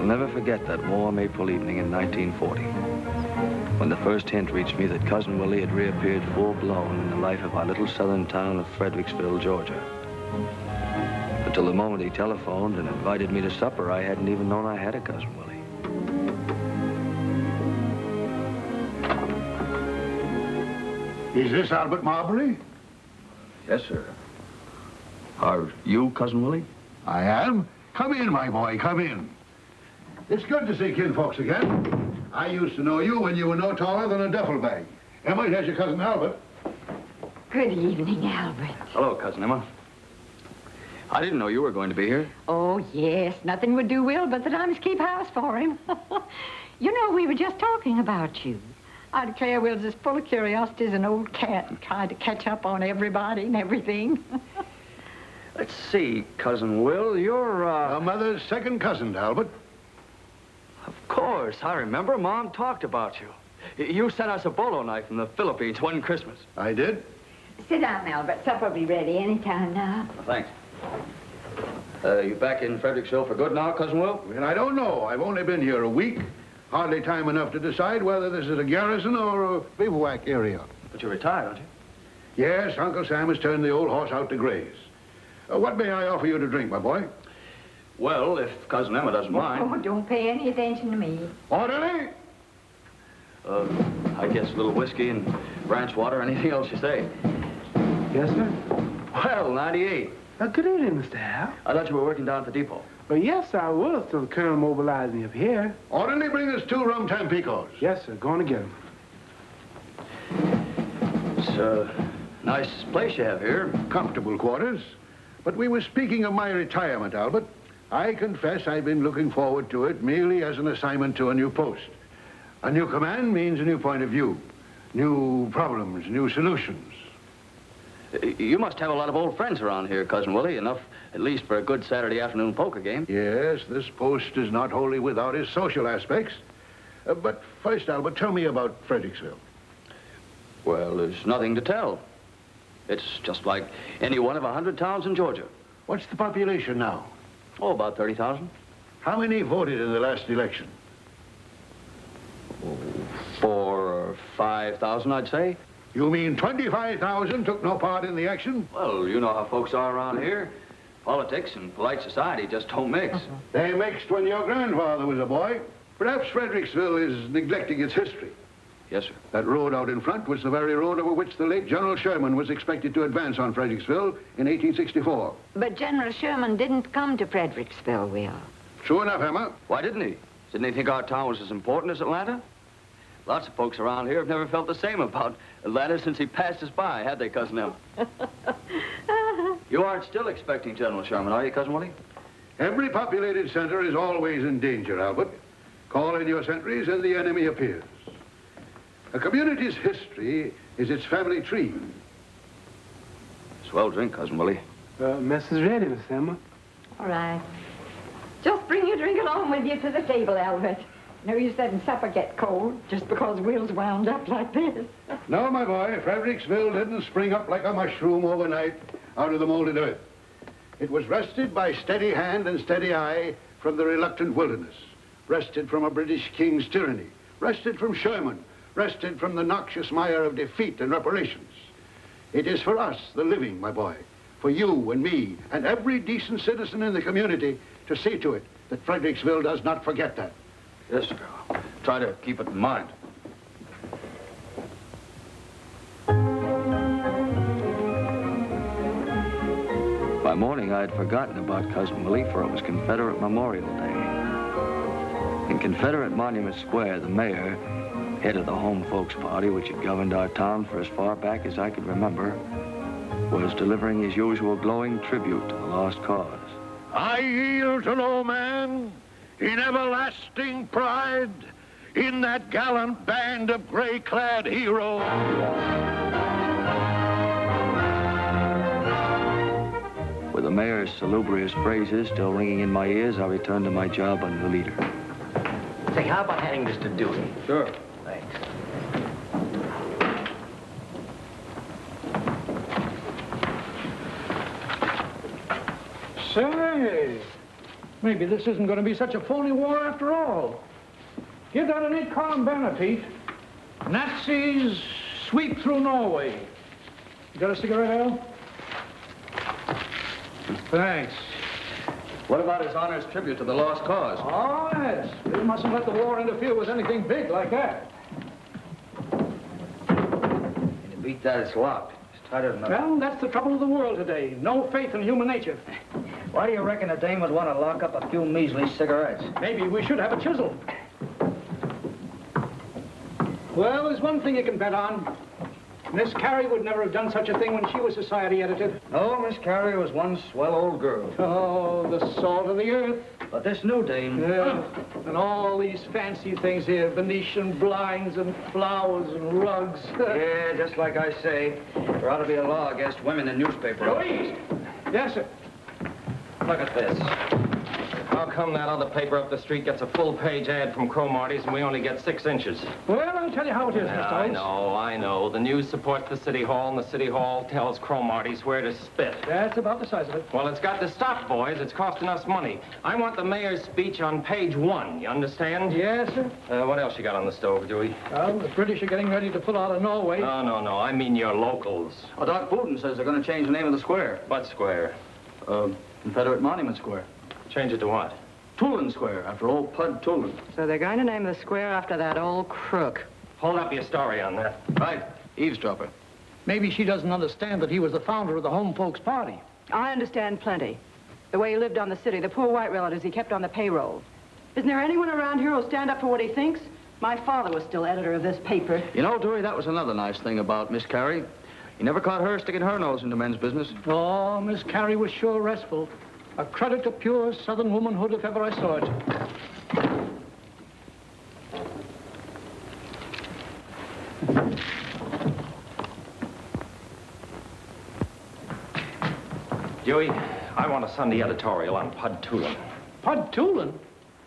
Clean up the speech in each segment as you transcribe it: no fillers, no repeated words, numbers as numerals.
shall never forget that warm April evening in 1940, when the first hint reached me that Cousin Willie had reappeared full-blown in the life of our little southern town of Fredericksville, Georgia. Until the moment he telephoned and invited me to supper, I hadn't even known I had a Cousin Willie. Is this Albert Marbury? Yes, sir. Are you Cousin Willie? I am. Come in, my boy, come in. It's good to see kinfolks again. I used to know you when you were no taller than a duffel bag. Emma, here's your cousin Albert. Good evening, Albert. Hello, Cousin Emma. I didn't know you were going to be here. Oh, yes. Nothing would do Will but that I must keep house for him. You know, we were just talking about you. I declare Will's as full of curiosity as an old cat and trying to catch up on everybody and everything. Let's see, Cousin Will, you're, Our mother's second cousin, Albert. Of course, I remember. Mom talked about you. You sent us a bolo knife from the Philippines one Christmas. I did? Sit down, Albert. Supper will be ready any time now. Well, thanks. You back in Fredericksville for good now, Cousin Will? Well, I don't know. I've only been here a week. Hardly time enough to decide whether this is a garrison or a bivouac area. But you're retired, aren't you? Yes, Uncle Sam has turned the old horse out to graze. What may I offer you to drink, my boy? Well, if Cousin Emma doesn't mind. Oh, don't pay any attention to me. Orderly? I guess a little whiskey and branch water, anything else you say. Yes, sir? Well, 98. Good evening, Mr. Hal. I thought you were working down at the depot. Well, yes, sir, I will if the colonel mobilizing up here. Orderly, bring us 2 rum Tampicos. Yes, sir, going to get them. It's a nice place you have here. Comfortable quarters. But we were speaking of my retirement, Albert. I confess I've been looking forward to it merely as an assignment to a new post. A new command means a new point of view, new problems, new solutions. You must have a lot of old friends around here, Cousin Willie, enough at least for a good Saturday afternoon poker game. Yes, this post is not wholly without its social aspects. But first, Albert, tell me about Fredericksville. Well, there's nothing to tell. It's just like any one of 100 towns in Georgia. What's the population now? Oh, about 30,000. How many voted in the last election? 4,000 or 5,000, I'd say. You mean 25,000 took no part in the action? Well, you know how folks are around here. Politics and polite society just don't mix. They mixed when your grandfather was a boy. Perhaps Fredericksville is neglecting its history. Yes, sir. That road out in front was the very road over which the late General Sherman was expected to advance on Fredericksville in 1864. But General Sherman didn't come to Fredericksville, Will. True enough, Emma. Why didn't he? Didn't he think our town was as important as Atlanta? Lots of folks around here have never felt the same about Atlanta since he passed us by, had they, Cousin Emma? You aren't still expecting General Sherman, are you, Cousin Willie? Every populated center is always in danger, Albert. Call in your sentries and the enemy appears. A community's history is its family tree. Swell drink, Cousin Willie. Mess is ready, Miss Emma. All right. Just bring your drink along with you to the table, Albert. No use letting supper get cold just because Will's wound up like this. No, my boy, Fredericksville didn't spring up like a mushroom overnight out of the molded earth. It was wrested by steady hand and steady eye from the reluctant wilderness, wrested from a British king's tyranny, wrested from Sherman, wrested from the noxious mire of defeat and reparations. It is for us, the living, my boy, for you and me and every decent citizen in the community to see to it that Fredericksville does not forget that. Yes, sir. I'll try to keep it in mind. By morning, I had forgotten about Cousin Willie, for it was Confederate Memorial Day. In Confederate Monument Square, the mayor, head of the home folks party, which had governed our town for as far back as I could remember, was delivering his usual glowing tribute to the lost cause. I yield to no man in everlasting pride in that gallant band of gray-clad heroes. With the mayor's salubrious phrases still ringing in my ears, I returned to my job under the leader. Say, how about handing this to Dewey? Sure. Thanks. Say, Maybe this isn't going to be such a phony war after all. Give that a neat column banner, Pete. Nazis sweep through Norway. You got a cigarette, Al? Thanks. What about his honor's tribute to the lost cause? Oh, yes. We mustn't let the war interfere with anything big like that. Can you beat that? It's locked. It's tighter than Well, that's the trouble of the world today. No faith in human nature. Why do you reckon a dame would want to lock up a few measly cigarettes? Maybe we should have a chisel. Well, there's one thing you can bet on. Miss Carey would never have done such a thing when she was society editor. No, Miss Carey was one swell old girl. Oh, the salt of the earth. But this new dame... Yeah, and all these fancy things here, Venetian blinds and flowers and rugs. Yeah, just like I say, there ought to be a law against women in newspaper. Louise! Yes, sir. Look at this. How come that other paper up the street gets a full-page ad from Cromarty's and we only get 6 inches? Well, I'll tell you how it is, Mr. Oates. I know. The news supports the City Hall, and the City Hall tells Cromarty's where to spit. That's about the size of it. Well, it's got to stop, boys. It's costing us money. I want the mayor's speech on page 1, you understand? Yes, sir. What else you got on the stove, Dewey? Well, the British are getting ready to pull out of Norway. No. I mean your locals. Oh, Doc Booten says they're going to change the name of the square. What square? Confederate Monument Square. Change it to what? Tulin Square, after old Pud Tulin. So they're going to name the square after that old crook. Hold up your story on that. Right, eavesdropper. Maybe she doesn't understand that he was the founder of the Home Folks Party. I understand plenty. The way he lived on the city, the poor white relatives he kept on the payroll. Isn't there anyone around here who'll stand up for what he thinks? My father was still editor of this paper. You know, Dewey, that was another nice thing about Miss Carey. You never caught her sticking her nose into men's business. Oh, Miss Carey was sure restful. A credit to pure Southern womanhood if ever I saw it. Dewey, I want a Sunday editorial on Pud Tulin. Pud Tulin?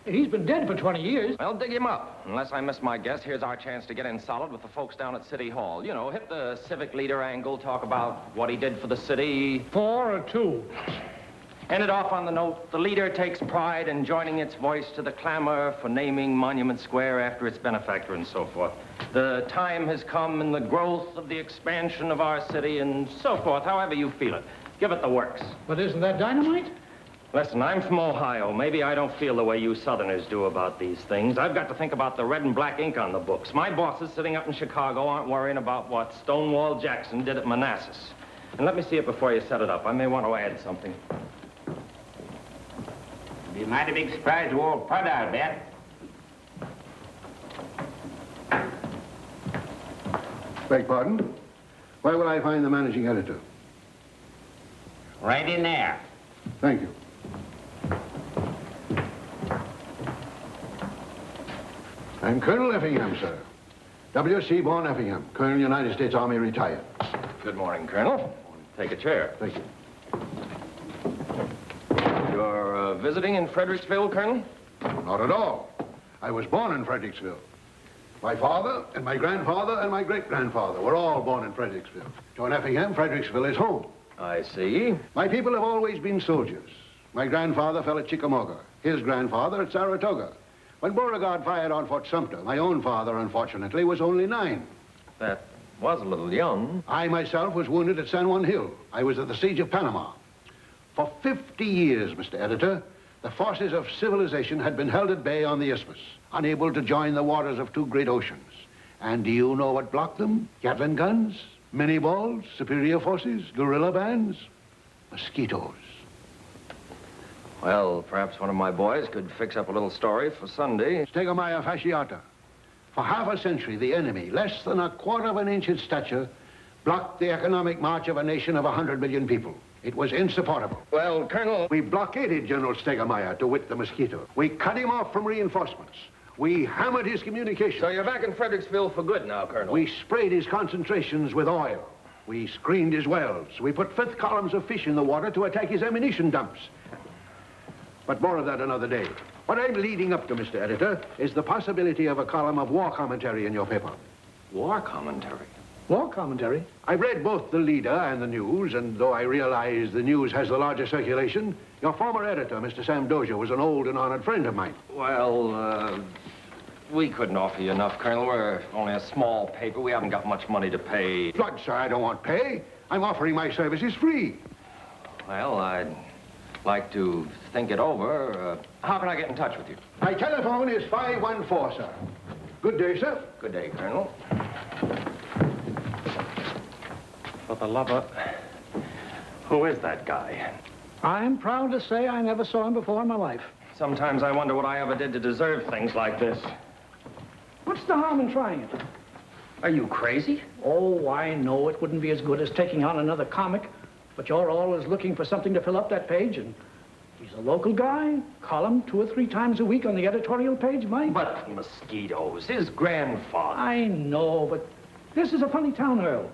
He's been dead for 20 years. Well, dig him up. Unless I miss my guess, here's our chance to get in solid with the folks down at City Hall. You know, hit the civic leader angle, talk about what he did for the city. 4 or 2. End it off on the note, the leader takes pride in joining its voice to the clamor for naming Monument Square after its benefactor and so forth. The time has come in the growth of the expansion of our city and so forth, however you feel it. Give it the works. But isn't that dynamite? Listen, I'm from Ohio. Maybe I don't feel the way you Southerners do about these things. I've got to think about the red and black ink on the books. My bosses sitting up in Chicago aren't worrying about what Stonewall Jackson did at Manassas. And let me see it before you set it up. I may want to add something. Be a mighty big surprise to old Pud, I'll bet. Beg pardon? Where will I find the managing editor? Right in there. Thank you. I'm Colonel Effingham, sir. W. Seaborn Effingham, Colonel, United States Army, retired. Good morning, Colonel. Take a chair. Thank you. You're visiting in Fredericksville, Colonel? Not at all. I was born in Fredericksville. My father and my grandfather and my great-grandfather were all born in Fredericksville. Joan Effingham, Fredericksville is home. I see. My people have always been soldiers. My grandfather fell at Chickamauga, his grandfather at Saratoga. When Beauregard fired on Fort Sumter, my own father, unfortunately, was only 9. That was a little young. I myself was wounded at San Juan Hill. I was at the siege of Panama. For 50 years, Mr. Editor, the forces of civilization had been held at bay on the isthmus, unable to join the waters of 2 great oceans. And do you know what blocked them? Gatling guns, mini balls, superior forces, guerrilla bands, mosquitoes. Well, perhaps one of my boys could fix up a little story for Sunday. Stegomyia fasciata. For half a century, the enemy, less than a quarter of an inch in stature, blocked the economic march of a nation of 100 million people. It was insupportable. Well, Colonel... We blockaded General Stegomyia, to wit the mosquito. We cut him off from reinforcements. We hammered his communications. So you're back in Fredericksville for good now, Colonel? We sprayed his concentrations with oil. We screened his wells. We put 5th columns of fish in the water to attack his ammunition dumps. But more of that another day. What I'm leading up to, Mr. Editor, is the possibility of a column of war commentary in your paper. War commentary? War commentary? I've read both the leader and the news, and though I realize the news has the larger circulation, your former editor, Mr. Sam Dozier, was an old and honored friend of mine. Well, we couldn't offer you enough, Colonel. We're only a small paper. We haven't got much money to pay. Blood, sir, I don't want pay. I'm offering my services free. Well, I'd like to think it over. How can I get in touch with you? My telephone is 514, sir. Good day, sir. Good day, Colonel. For the love of... Who is that guy? I'm proud to say I never saw him before in my life. Sometimes I wonder what I ever did to deserve things like this. What's the harm in trying it? Are you crazy? Oh, I know it wouldn't be as good as taking on another comic, but you're always looking for something to fill up that page, and he's a local guy. Column 2 or 3 times a week on the editorial page, Mike. But mosquitoes, his grandfather. I know, but this is a funny town, Earl.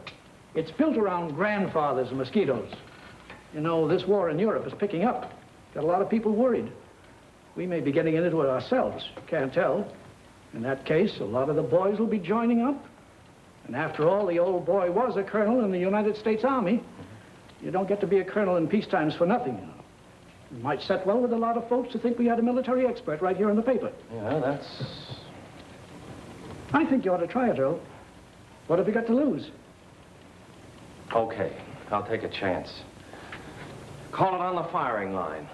It's built around grandfathers and mosquitoes. You know, this war in Europe is picking up. Got a lot of people worried. We may be getting into it ourselves. Can't tell. In that case, a lot of the boys will be joining up. And after all, the old boy was a colonel in the United States Army. You don't get to be a colonel in peace times for nothing, you know. It might set well with a lot of folks to think we had a military expert right here in the paper. Yeah, that's... I think you ought to try it, Earl. What have you got to lose? Okay, I'll take a chance. Call it on the firing line.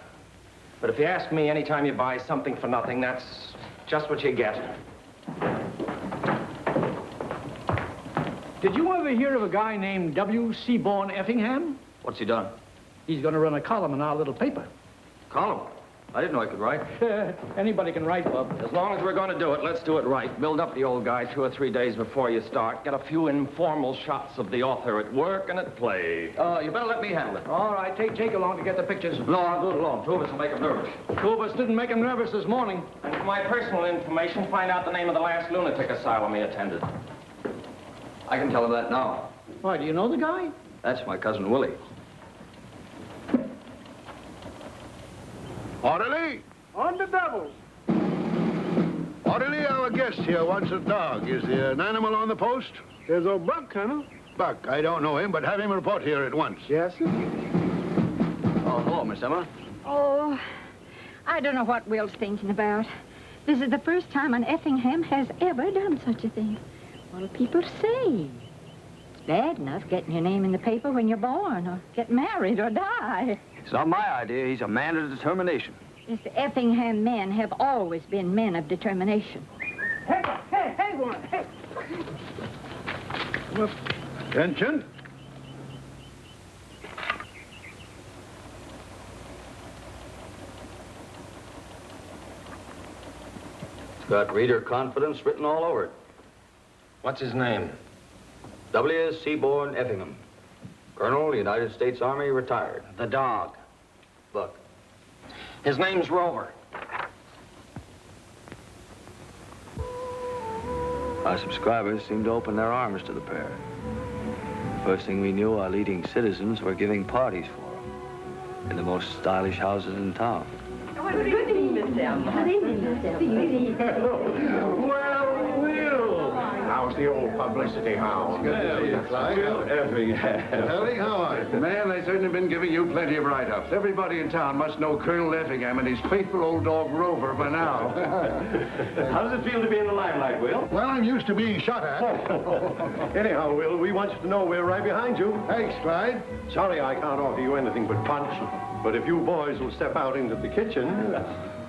But if you ask me anytime you buy something for nothing, that's just what you get. Did you ever hear of a guy named Will Seaborn Effingham? What's he done? He's going to run a column in our little paper. Column? I didn't know I could write. Anybody can write, Bub. As long as we're going to do it, let's do it right. Build up the old guy 2 or 3 days before you start. Get a few informal shots of the author at work and at play. You better let me handle it. All right, take along to get the pictures. No, I'll do it alone. 2 of us will make him nervous. 2 of us didn't make him nervous this morning. And for my personal information, find out the name of the last lunatic asylum he attended. I can tell him that now. Why, do you know the guy? That's my cousin Willie. Orderly! On the doubles. Orderly, our guest here wants a dog. Is there an animal on the post? There's old Buck, Colonel. Buck, I don't know him, but have him report here at once. Yes, sir. Oh, hello, Miss Emma. Oh, I don't know what Will's thinking about. This is the first time an Effingham has ever done such a thing. What'll people say? It's bad enough getting your name in the paper when you're born, or get married, or die. It's not my idea. He's a man of determination. Yes, the Effingham men have always been men of determination. Hey, one. Hey. Attention. It's got reader confidence written all over it. What's his name? W. Seaborn Effingham. Colonel, United States Army, retired. The dog. Buck. His name's Rover. Our subscribers seem to open their arms to the pair. First thing we knew, our leading citizens were giving parties for them in the most stylish houses in town. Good evening, Miss Emma. Good evening, Mr. Well, Will. How's the old publicity hound? Good to see you, Clyde. Ellie, how are you? Man, they've certainly been giving you plenty of write-ups. Everybody in town must know Colonel Effingham and his faithful old dog Rover by now. How does it feel to be in the limelight, Will? Well, I'm used to being shot at. Anyhow, Will, we want you to know we're right behind you. Thanks, Clyde. Sorry I can't offer you anything but punch, but if you boys will step out into the kitchen...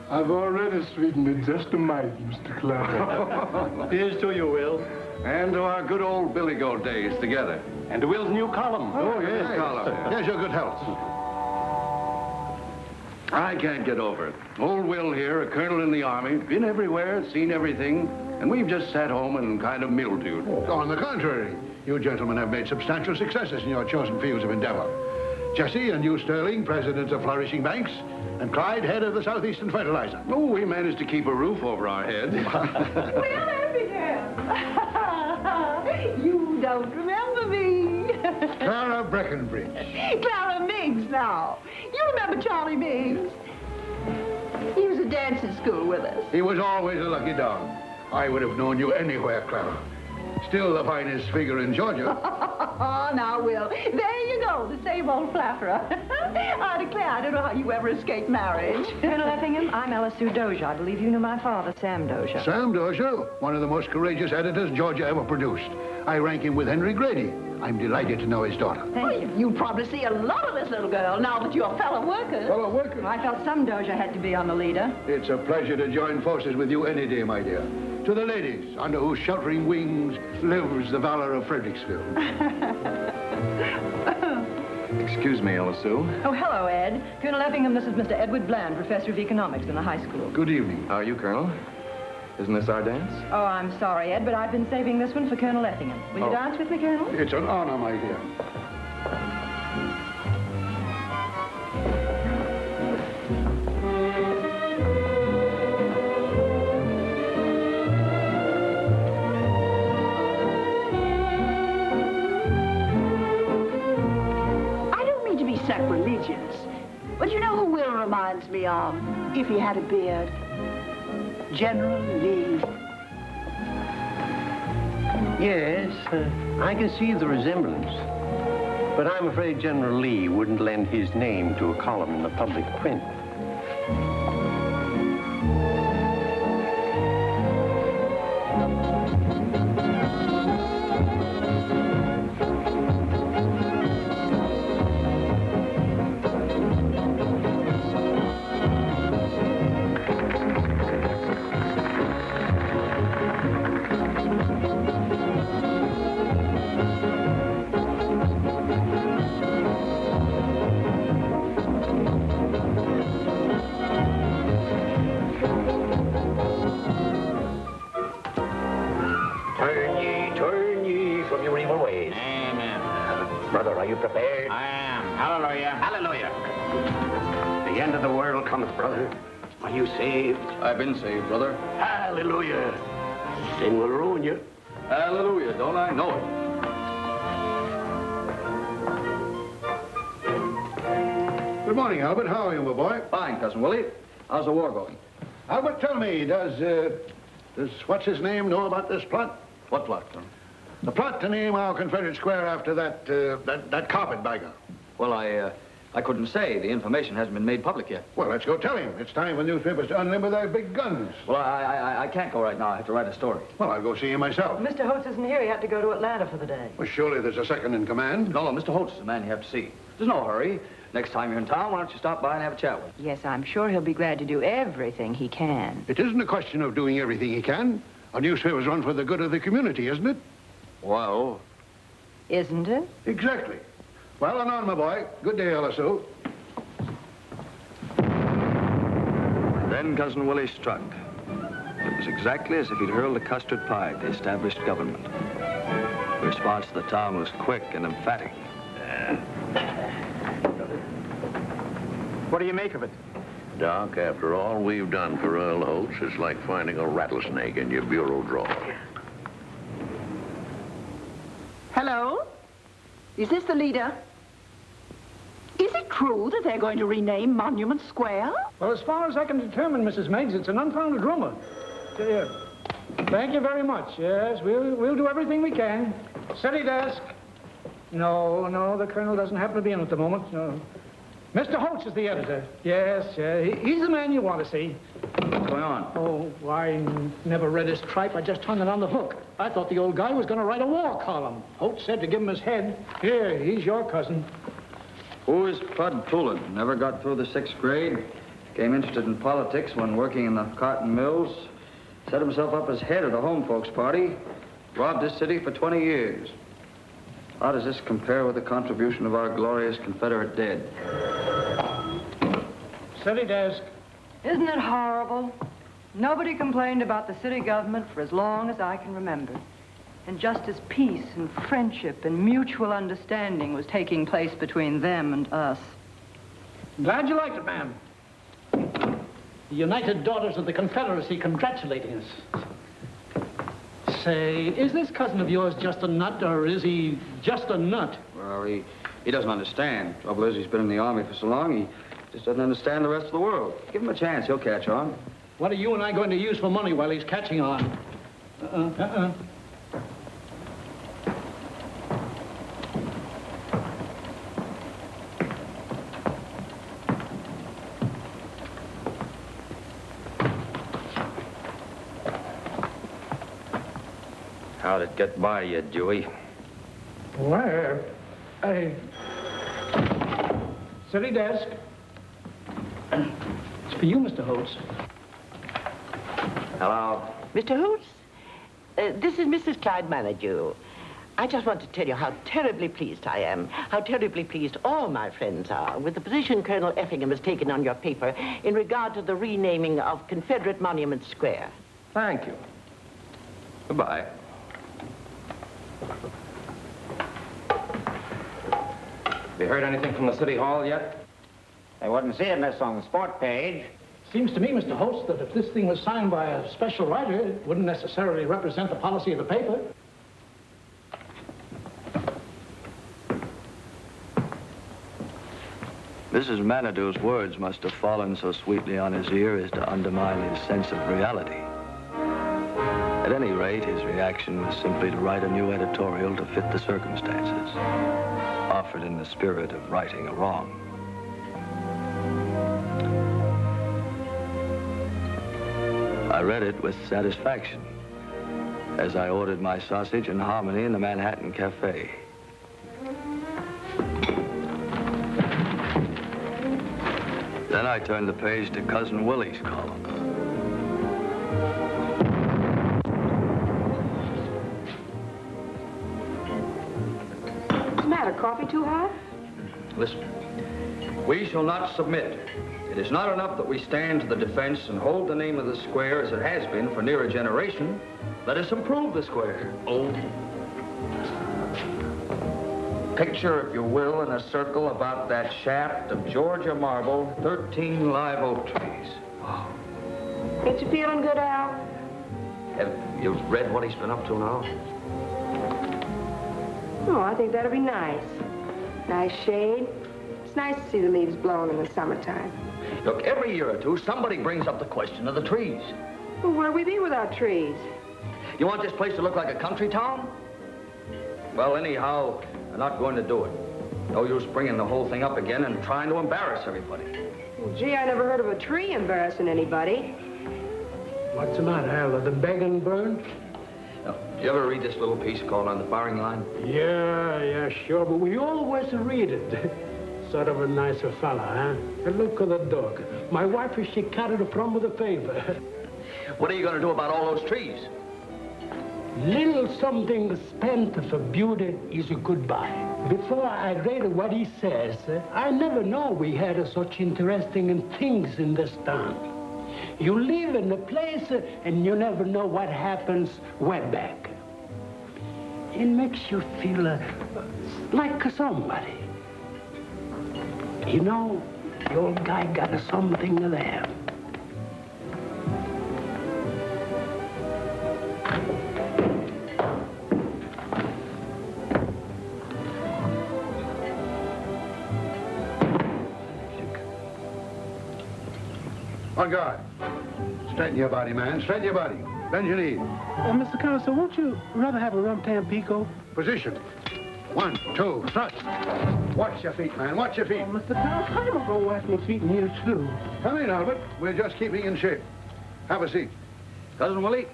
I've already sweetened it just a mite, Mr. Clark. Here's to you, Will. And to our good old Billy Goat days together. And to Will's new column. Oh, yes, Hey, column. here's your good health. I can't get over it. Old Will here, a colonel in the Army, been everywhere, seen everything, and we've just sat home and kind of mildewed. On the contrary, you gentlemen have made substantial successes in your chosen fields of endeavor. Jesse and you, Sterling, presidents of flourishing banks, and Clyde, head of the Southeastern Fertilizer. Oh, we managed to keep a roof over our head. Will Effingham. You don't remember me. Clara Breckenbridge. Clara Miggs now. You remember Charlie Miggs? He was a dance at school with us. He was always a lucky dog. I would have known you anywhere, Clara. Still the finest figure in Georgia. Oh, now, Will, there you go, the same old flatterer. I declare, I don't know how you ever escaped marriage. Colonel Effingham, I'm Ella Sue Dozier. I believe you knew my father, Sam Dozier. Sam Dozier, one of the most courageous editors Georgia ever produced. I rank him with Henry Grady. I'm delighted to know his daughter. Thank you. You probably see a lot of this little girl now that you're fellow workers. Fellow workers? I felt some Dozier had to be on the leader. It's a pleasure to join forces with you any day, my dear. To the ladies, under whose sheltering wings lives the valor of Fredericksville. Excuse me, Ella Sue. Oh, hello, Ed. Colonel Effingham, this is Mr. Edward Bland, professor of economics in the high school. Good evening. How are you, Colonel? Isn't this our dance? Oh, I'm sorry, Ed, but I've been saving this one for Colonel Effingham. Will you dance with me, Colonel? It's an honor, my dear. Sacrilegious. But you know who Will reminds me of, if he had a beard? General Lee. Yes, I can see the resemblance. But I'm afraid General Lee wouldn't lend his name to a column in the public print. Turn ye from your evil ways. Amen. Brother, are you prepared? I am. Hallelujah. Hallelujah. The end of the world comes, brother. Are you saved? I've been saved, brother. Hallelujah. Sin will ruin you. Hallelujah, don't I know it? Good morning, Albert. How are you, my boy? Fine, Cousin Willie. How's the war going? Albert, tell me, does what's his name know about this plot? What plot, Colonel? The plot to name our Confederate Square after that carpetbagger. Well, I couldn't say. The information hasn't been made public yet. Well, let's go tell him. It's time for newspapers to unlimber their big guns. Well, I can't go right now. I have to write a story. Well, I'll go see him myself. Mr. Holtz isn't here. He had to go to Atlanta for the day. Well, surely there's a second in command. No, Mr. Holtz is the man you have to see. There's no hurry. Next time you're in town, why don't you stop by and have a chat with him? Yes, I'm sure he'll be glad to do everything he can. It isn't a question of doing everything he can. A newspaper's run for the good of the community, isn't it? Well... Isn't it? Exactly. Well, on, my boy. Good day, Ella Sue. Then Cousin Willie struck. It was exactly as if he'd hurled a custard pie at the established government. The response to the town was quick and emphatic. What do you make of it? Doc, after all we've done for Earl Holtz, it's like finding a rattlesnake in your bureau drawer. Hello? Is this the leader? Is it true that they're going to rename Monument Square? Well, as far as I can determine, Mrs. Meigs, it's an unfounded rumor. Thank you very much. Yes, we'll do everything we can. Steady desk. No, the colonel doesn't happen to be in at the moment. No. Mr. Holtz is the editor. Yes, he's the man you want to see. What's going on? Oh, I never read his tripe. I just hung it on the hook. I thought the old guy was going to write a war column. Holtz said to give him his head. Here, he's your cousin. Who is Bud Poulin? Never got through the 6th grade. Became interested in politics when working in the cotton mills. Set himself up as head of the home folks party. Robbed this city for 20 years. How does this compare with the contribution of our glorious Confederate dead? Steady desk. Isn't it horrible? Nobody complained about the city government for as long as I can remember. And just as peace and friendship and mutual understanding was taking place between them and us. Glad you liked it, ma'am. The United Daughters of the Confederacy congratulating us. Say, is this cousin of yours just a nut, or is he just a nut? Well, he doesn't understand. Trouble is, he's been in the Army for so long, he just doesn't understand the rest of the world. Give him a chance, he'll catch on. What are you and I going to use for money while he's catching on? How'd it get by you, Dewey? Where? City desk. It's for you, Mr. Holtz. Hello. Mr. Holtz, this is Mrs. Clyde Manager. I just want to tell you how terribly pleased I am, how terribly pleased all my friends are with the position Colonel Effingham has taken on your paper in regard to the renaming of Confederate Monument Square. Thank you. Goodbye. Have you heard anything from the City Hall yet? I wouldn't see it unless on the sport page. Seems to me, Mr. Holtz, that if this thing was signed by a special writer, it wouldn't necessarily represent the policy of the paper. Mrs. Manitou words must have fallen so sweetly on his ear as to undermine his sense of reality. At any rate, his reaction was simply to write a new editorial to fit the circumstances, offered in the spirit of righting a wrong. I read it with satisfaction as I ordered my sausage and hominy in the Manhattan Cafe. Then I turned the page to Cousin Willie's column. What's the matter? Coffee too hot? Listen, we shall not submit. It is not enough that we stand to the defense and hold the name of the square as it has been for near a generation. Let us improve the square. Oh. Picture, if you will, in a circle about that shaft of Georgia marble, 13 live oak trees. Wow. Ain't you feeling good, Al? Have you read what he's been up to now? Oh, I think that'll be nice. Nice shade. It's nice to see the leaves blown in the summertime. Look, every year or two, somebody brings up the question of the trees. Well, where'd we be without trees? You want this place to look like a country town? Well, anyhow, I'm not going to do it. No use bringing the whole thing up again and trying to embarrass everybody. Well, gee, I never heard of a tree embarrassing anybody. What's the matter, Al? Are the begging burned? Now, did you ever read this little piece called On the Firing Line? Yeah, sure, but we always read it. Sort of a nicer fella, huh? And look at the dog. My wife, she cut it from with a paper. What are you going to do about all those trees? Little something spent for beauty is a goodbye. Before I read what he says, I never know we had such interesting things in this town. You live in a place and you never know what happens way back. It makes you feel like somebody. You know, the old guy got something there. On guard. Straighten your body, man. Straighten your body. Bend your knees. Mr. Consul, won't you rather have a rum tam Pico? Position. 1, 2, thrust. Watch your feet, man. Watch your feet. Mr. Consul, I'm going to wash my feet in here, too. Come in, Albert. We're just keeping in shape. Have a seat. Cousin Willie,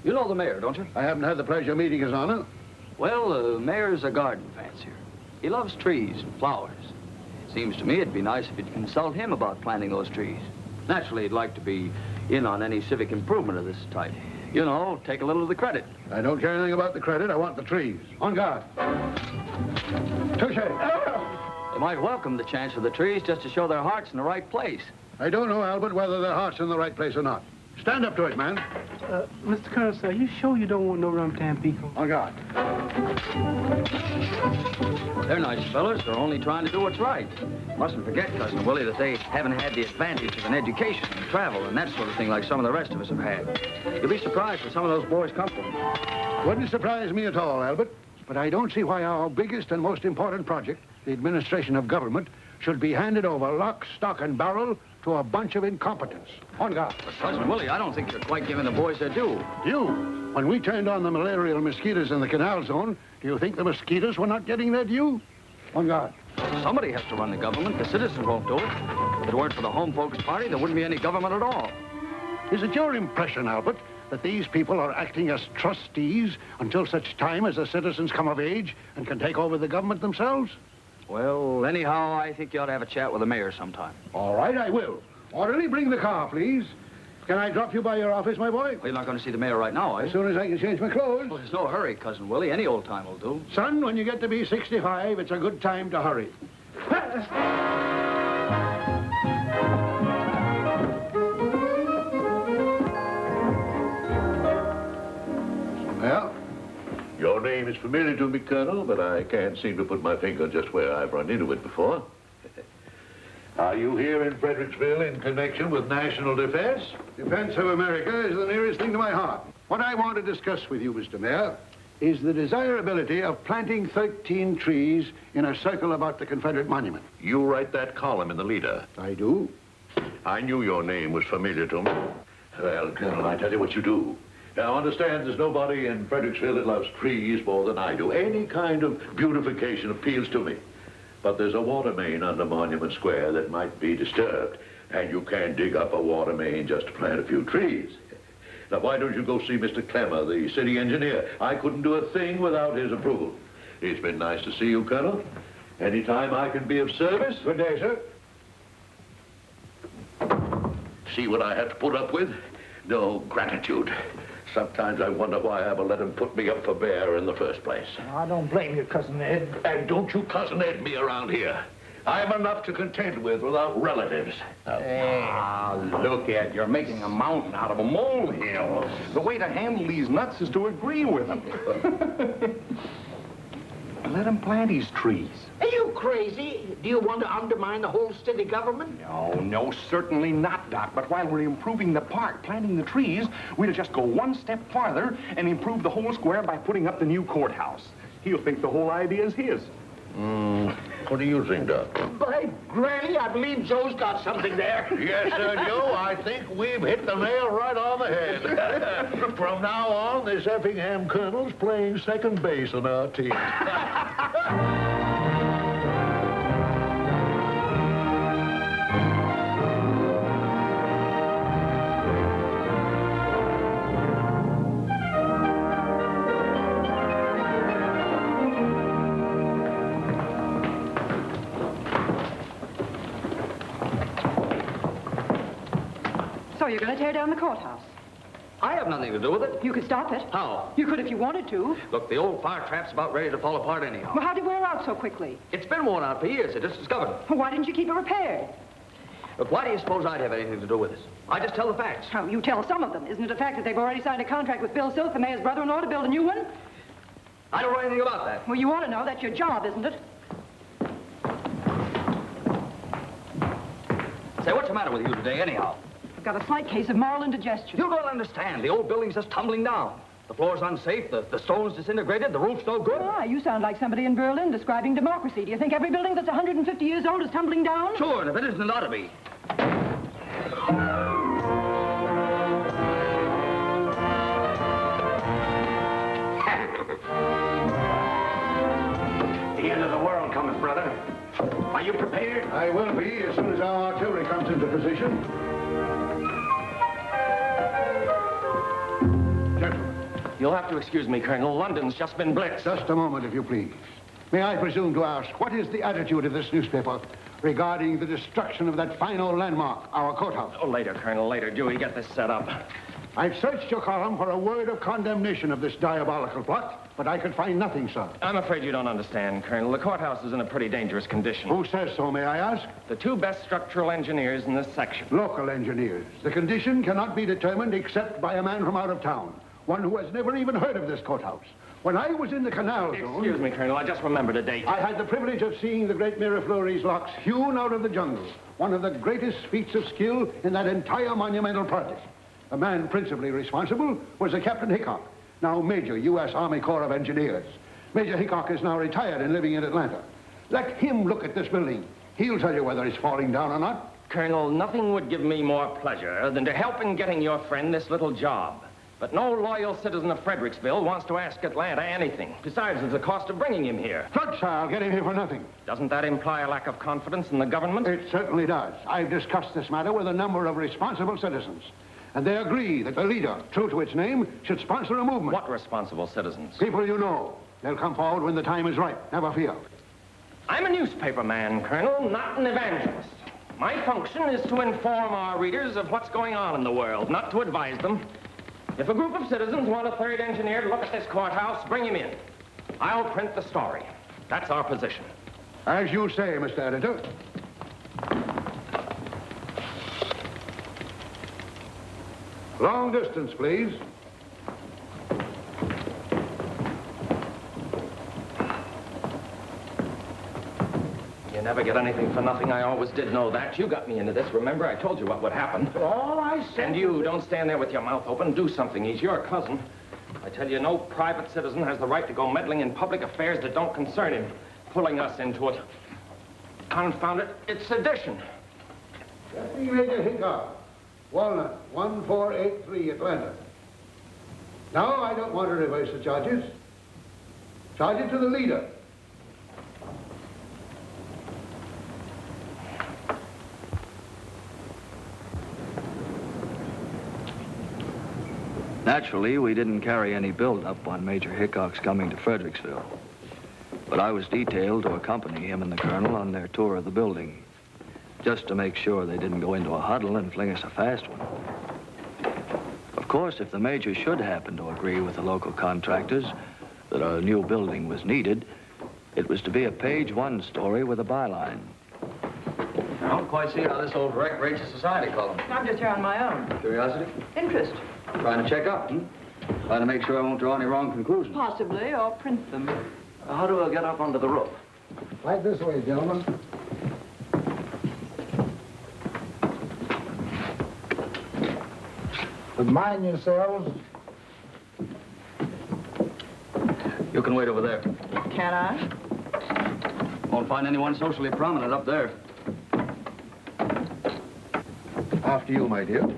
you know the mayor, don't you? I haven't had the pleasure of meeting his honor. Well, the mayor's a garden fancier. He loves trees and flowers. Seems to me it'd be nice if you'd consult him about planting those trees. Naturally, he'd like to be in on any civic improvement of this type. You know, take a little of the credit. I don't care anything about the credit. I want the trees. On guard. Touche. They might welcome the chance of the trees just to show their heart's in the right place. I don't know, Albert, whether their heart's in the right place or not. Stand up to it, man. Mr. Consul, you sure you don't want no rum tam Pico? On guard. They're nice fellas. They're only trying to do what's right. Mustn't forget, Cousin Willie, that they haven't had the advantage of an education and travel and that sort of thing like some of the rest of us have had. You'll be surprised where some of those boys come from. Wouldn't surprise me at all, Albert. But I don't see why our biggest and most important project, the administration of government, should be handed over lock, stock, and barrel to a bunch of incompetents. On guard. But, Cousin Willie, I don't think you're quite giving the boys their due. You? When we turned on the malarial mosquitoes in the canal zone, do you think the mosquitoes were not getting their due? On guard. Somebody has to run the government. The citizens won't do it. If it weren't for the Home Folks Party, there wouldn't be any government at all. Is it your impression, Albert, that these people are acting as trustees until such time as the citizens come of age and can take over the government themselves? Well, anyhow, I think you ought to have a chat with the mayor sometime. All right, I will. Orderly, bring the car, please. Can I drop you by your office, my boy? Well, you're not going to see the mayor right now, As soon as I can change my clothes. Well, there's no hurry, Cousin Willie. Any old time will do. Son, when you get to be 65, it's a good time to hurry. Well? Your name is familiar to me, Colonel, but I can't seem to put my finger just where I've run into it before. Are you here in Fredericksville in connection with national defense? Defense of America is the nearest thing to my heart. What I want to discuss with you, Mr. Mayor, is the desirability of planting 13 trees in a circle about the Confederate monument. You write that column in the leader. I do. I knew your name was familiar to me. Well, Colonel, I tell you what you do. Now, understand there's nobody in Fredericksville that loves trees more than I do. Any kind of beautification appeals to me. But there's a water main under Monument Square that might be disturbed, and you can't dig up a water main just to plant a few trees. Now, why don't you go see Mr. Clemmer, the city engineer? I couldn't do a thing without his approval. It's been nice to see you, Colonel. Anytime I can be of service. Good day, sir. See what I have to put up with? No gratitude. Sometimes I wonder why I ever let him put me up for bear in the first place. I don't blame you, Cousin Ed. And don't you Cousin Ed me around here. I'm enough to contend with without relatives. Look, Ed, you're making a mountain out of a molehill. The way to handle these nuts is to agree with them. Let him plant his trees. Are you crazy? Do you want to undermine the whole city government? No, certainly not, Doc. But while we're improving the park, planting the trees, we'll just go one step farther and improve the whole square by putting up the new courthouse. He'll think the whole idea is his. What do you think, Doc? By granny, I believe Joe's got something there. Yes, sir, Joe. I think we've hit the nail right on the head. From now on, this Effingham Colonel's playing second base on our team. So you're going to tear down the courthouse? I have nothing to do with it. You could stop it. How? You could if you wanted to. Look, the old fire trap's about ready to fall apart anyhow. Well, how'd it wear out so quickly? It's been worn out for years. It just discovered. Well, why didn't you keep it repaired? Look, why do you suppose I'd have anything to do with this? I just tell the facts. Oh, you tell some of them. Isn't it a fact that they've already signed a contract with Bill Silk, the mayor's brother-in-law, to build a new one? I don't know anything about that. Well, you ought to know. That's your job, isn't it? Say, what's the matter with you today, anyhow? I've got a slight case of moral indigestion. You don't understand. The old building's just tumbling down. The floor's unsafe, the stone's disintegrated, the roof's no good. Ah, you sound like somebody in Berlin describing democracy. Do you think every building that's 150 years old is tumbling down? Sure, and if it isn't, it ought to be. The end of the world coming, brother. Are you prepared? I will be as soon as our artillery comes into position. You'll have to excuse me, Colonel. London's just been blitzed. Just a moment, if you please. May I presume to ask, what is the attitude of this newspaper regarding the destruction of that fine old landmark, our courthouse? Oh, later, Colonel, later. Dewey, get this set up. I've searched your column for a word of condemnation of this diabolical plot, but I could find nothing, sir. I'm afraid you don't understand, Colonel. The courthouse is in a pretty dangerous condition. Who says so, may I ask? The two best structural engineers in this section. Local engineers. The condition cannot be determined except by a man from out of town. One who has never even heard of this courthouse. When I was in the canal zone... Excuse me, Colonel, I just remembered a date. I had the privilege of seeing the great Miraflores locks hewn out of the jungle. One of the greatest feats of skill in that entire monumental project. The man principally responsible was a Captain Hickok, now Major, U.S. Army Corps of Engineers. Major Hickok is now retired and living in Atlanta. Let him look at this building. He'll tell you whether it's falling down or not. Colonel, nothing would give me more pleasure than to help in getting your friend this little job. But no loyal citizen of Fredericksville wants to ask Atlanta anything. Besides, there's the cost of bringing him here. Good, sir. I'll get him here for nothing. Doesn't that imply a lack of confidence in the government? It certainly does. I've discussed this matter with a number of responsible citizens. And they agree that the leader, true to its name, should sponsor a movement. What responsible citizens? People you know. They'll come forward when the time is right. Never fear. I'm a newspaper man, Colonel, not an evangelist. My function is to inform our readers of what's going on in the world, not to advise them. If a group of citizens want a third engineer to look at this courthouse, bring him in. I'll print the story. That's our position. As you say, Mr. Editor. Long distance, please. You never get anything for nothing. I always did know that. You got me into this. Remember, I told you what would happen. All I said... And you, don't stand there with your mouth open. Do something. He's your cousin. I tell you, no private citizen has the right to go meddling in public affairs that don't concern him. Pulling us into it. Confound it, it's sedition. Deputy Major Hickok, Walnut, 1483, Atlanta. Now, I don't want to reverse the charges. Charge it to the leader. Naturally, we didn't carry any build-up on Major Hickok's coming to Fredericksville. But I was detailed to accompany him and the colonel on their tour of the building, just to make sure they didn't go into a huddle and fling us a fast one. Of course, if the major should happen to agree with the local contractors that a new building was needed, it was to be a page 1 story with a byline. I don't quite see how this old wreck rates a society column. I'm just here on my own. Curiosity? Interest. Trying to check up, Trying to make sure I won't draw any wrong conclusions. Possibly, or print them. How do I get up onto the roof? Right this way, gentlemen. But mind yourselves. You can wait over there. Can I? Won't find anyone socially prominent up there. After you, my dear.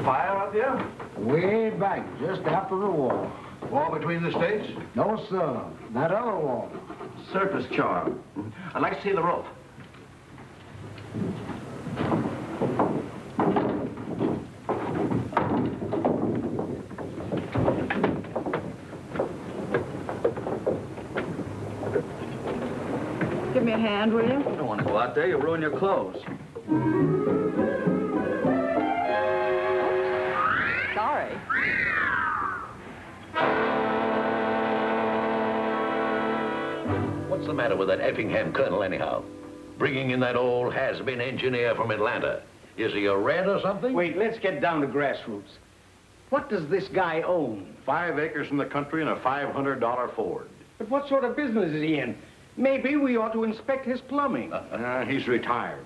Fire up here? Way back, just after the war. War between the states? No, sir. That other war. Surface charm. I'd like to see the rope. Give me a hand, will you? You don't want to go out there. You'll ruin your clothes. Sorry. What's the matter with that Effingham colonel, anyhow? Bringing in that old has-been engineer from Atlanta. Is he a red or something? Wait, let's get down to grassroots. What does this guy own? 5 acres in the country and a $500 Ford. But what sort of business is he in? Maybe we ought to inspect his plumbing. He's retired.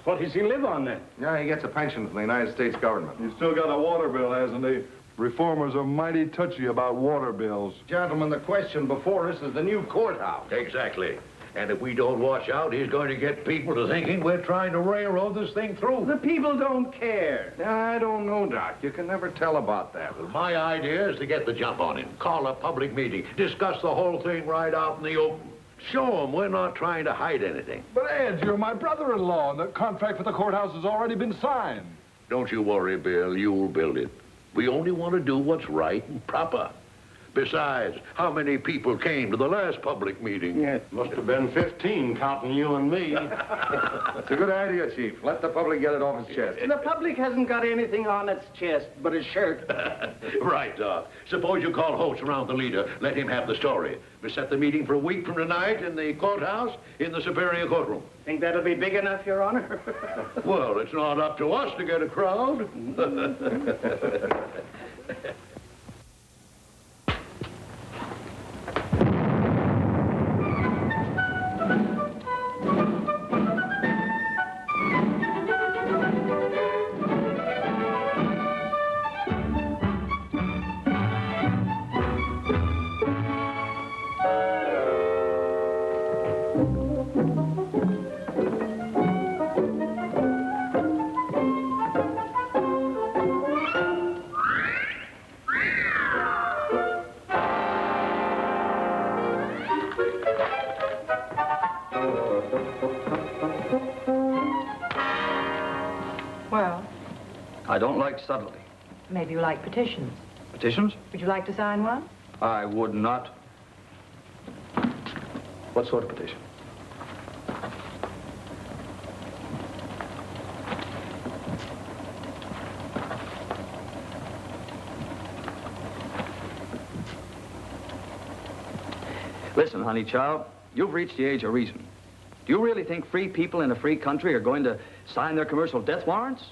What does he live on, then? Yeah, he gets a pension from the United States government. He's still got a water bill, hasn't he? Reformers are mighty touchy about water bills. Gentlemen, the question before us is the new courthouse. Exactly. And if we don't watch out, he's going to get people to thinking we're trying to railroad this thing through. The people don't care. I don't know, Doc. You can never tell about that. Well, my idea is to get the jump on him. Call a public meeting. Discuss the whole thing right out in the open. Show him we're not trying to hide anything. But, Ed, you're my brother-in-law, and the contract for the courthouse has already been signed. Don't you worry, Bill. You'll build it. We only want to do what's right and proper. Besides, how many people came to the last public meeting? Yeah, must have been 15, counting you and me. It's a good idea, Chief. Let the public get it off his chest. The public hasn't got anything on its chest but a shirt. Right, Doc. Suppose you call Holtz around the leader. Let him have the story. We set the meeting for a week from tonight in the courthouse in the Superior Courtroom. Think that'll be big enough, Your Honor? Well, it's not up to us to get a crowd. don't like subtlety. Maybe you like petitions. Petitions? Would you like to sign one? I would not. What sort of petition? Listen, honey child, you've reached the age of reason. Do you really think free people in a free country are going to sign their commercial death warrants?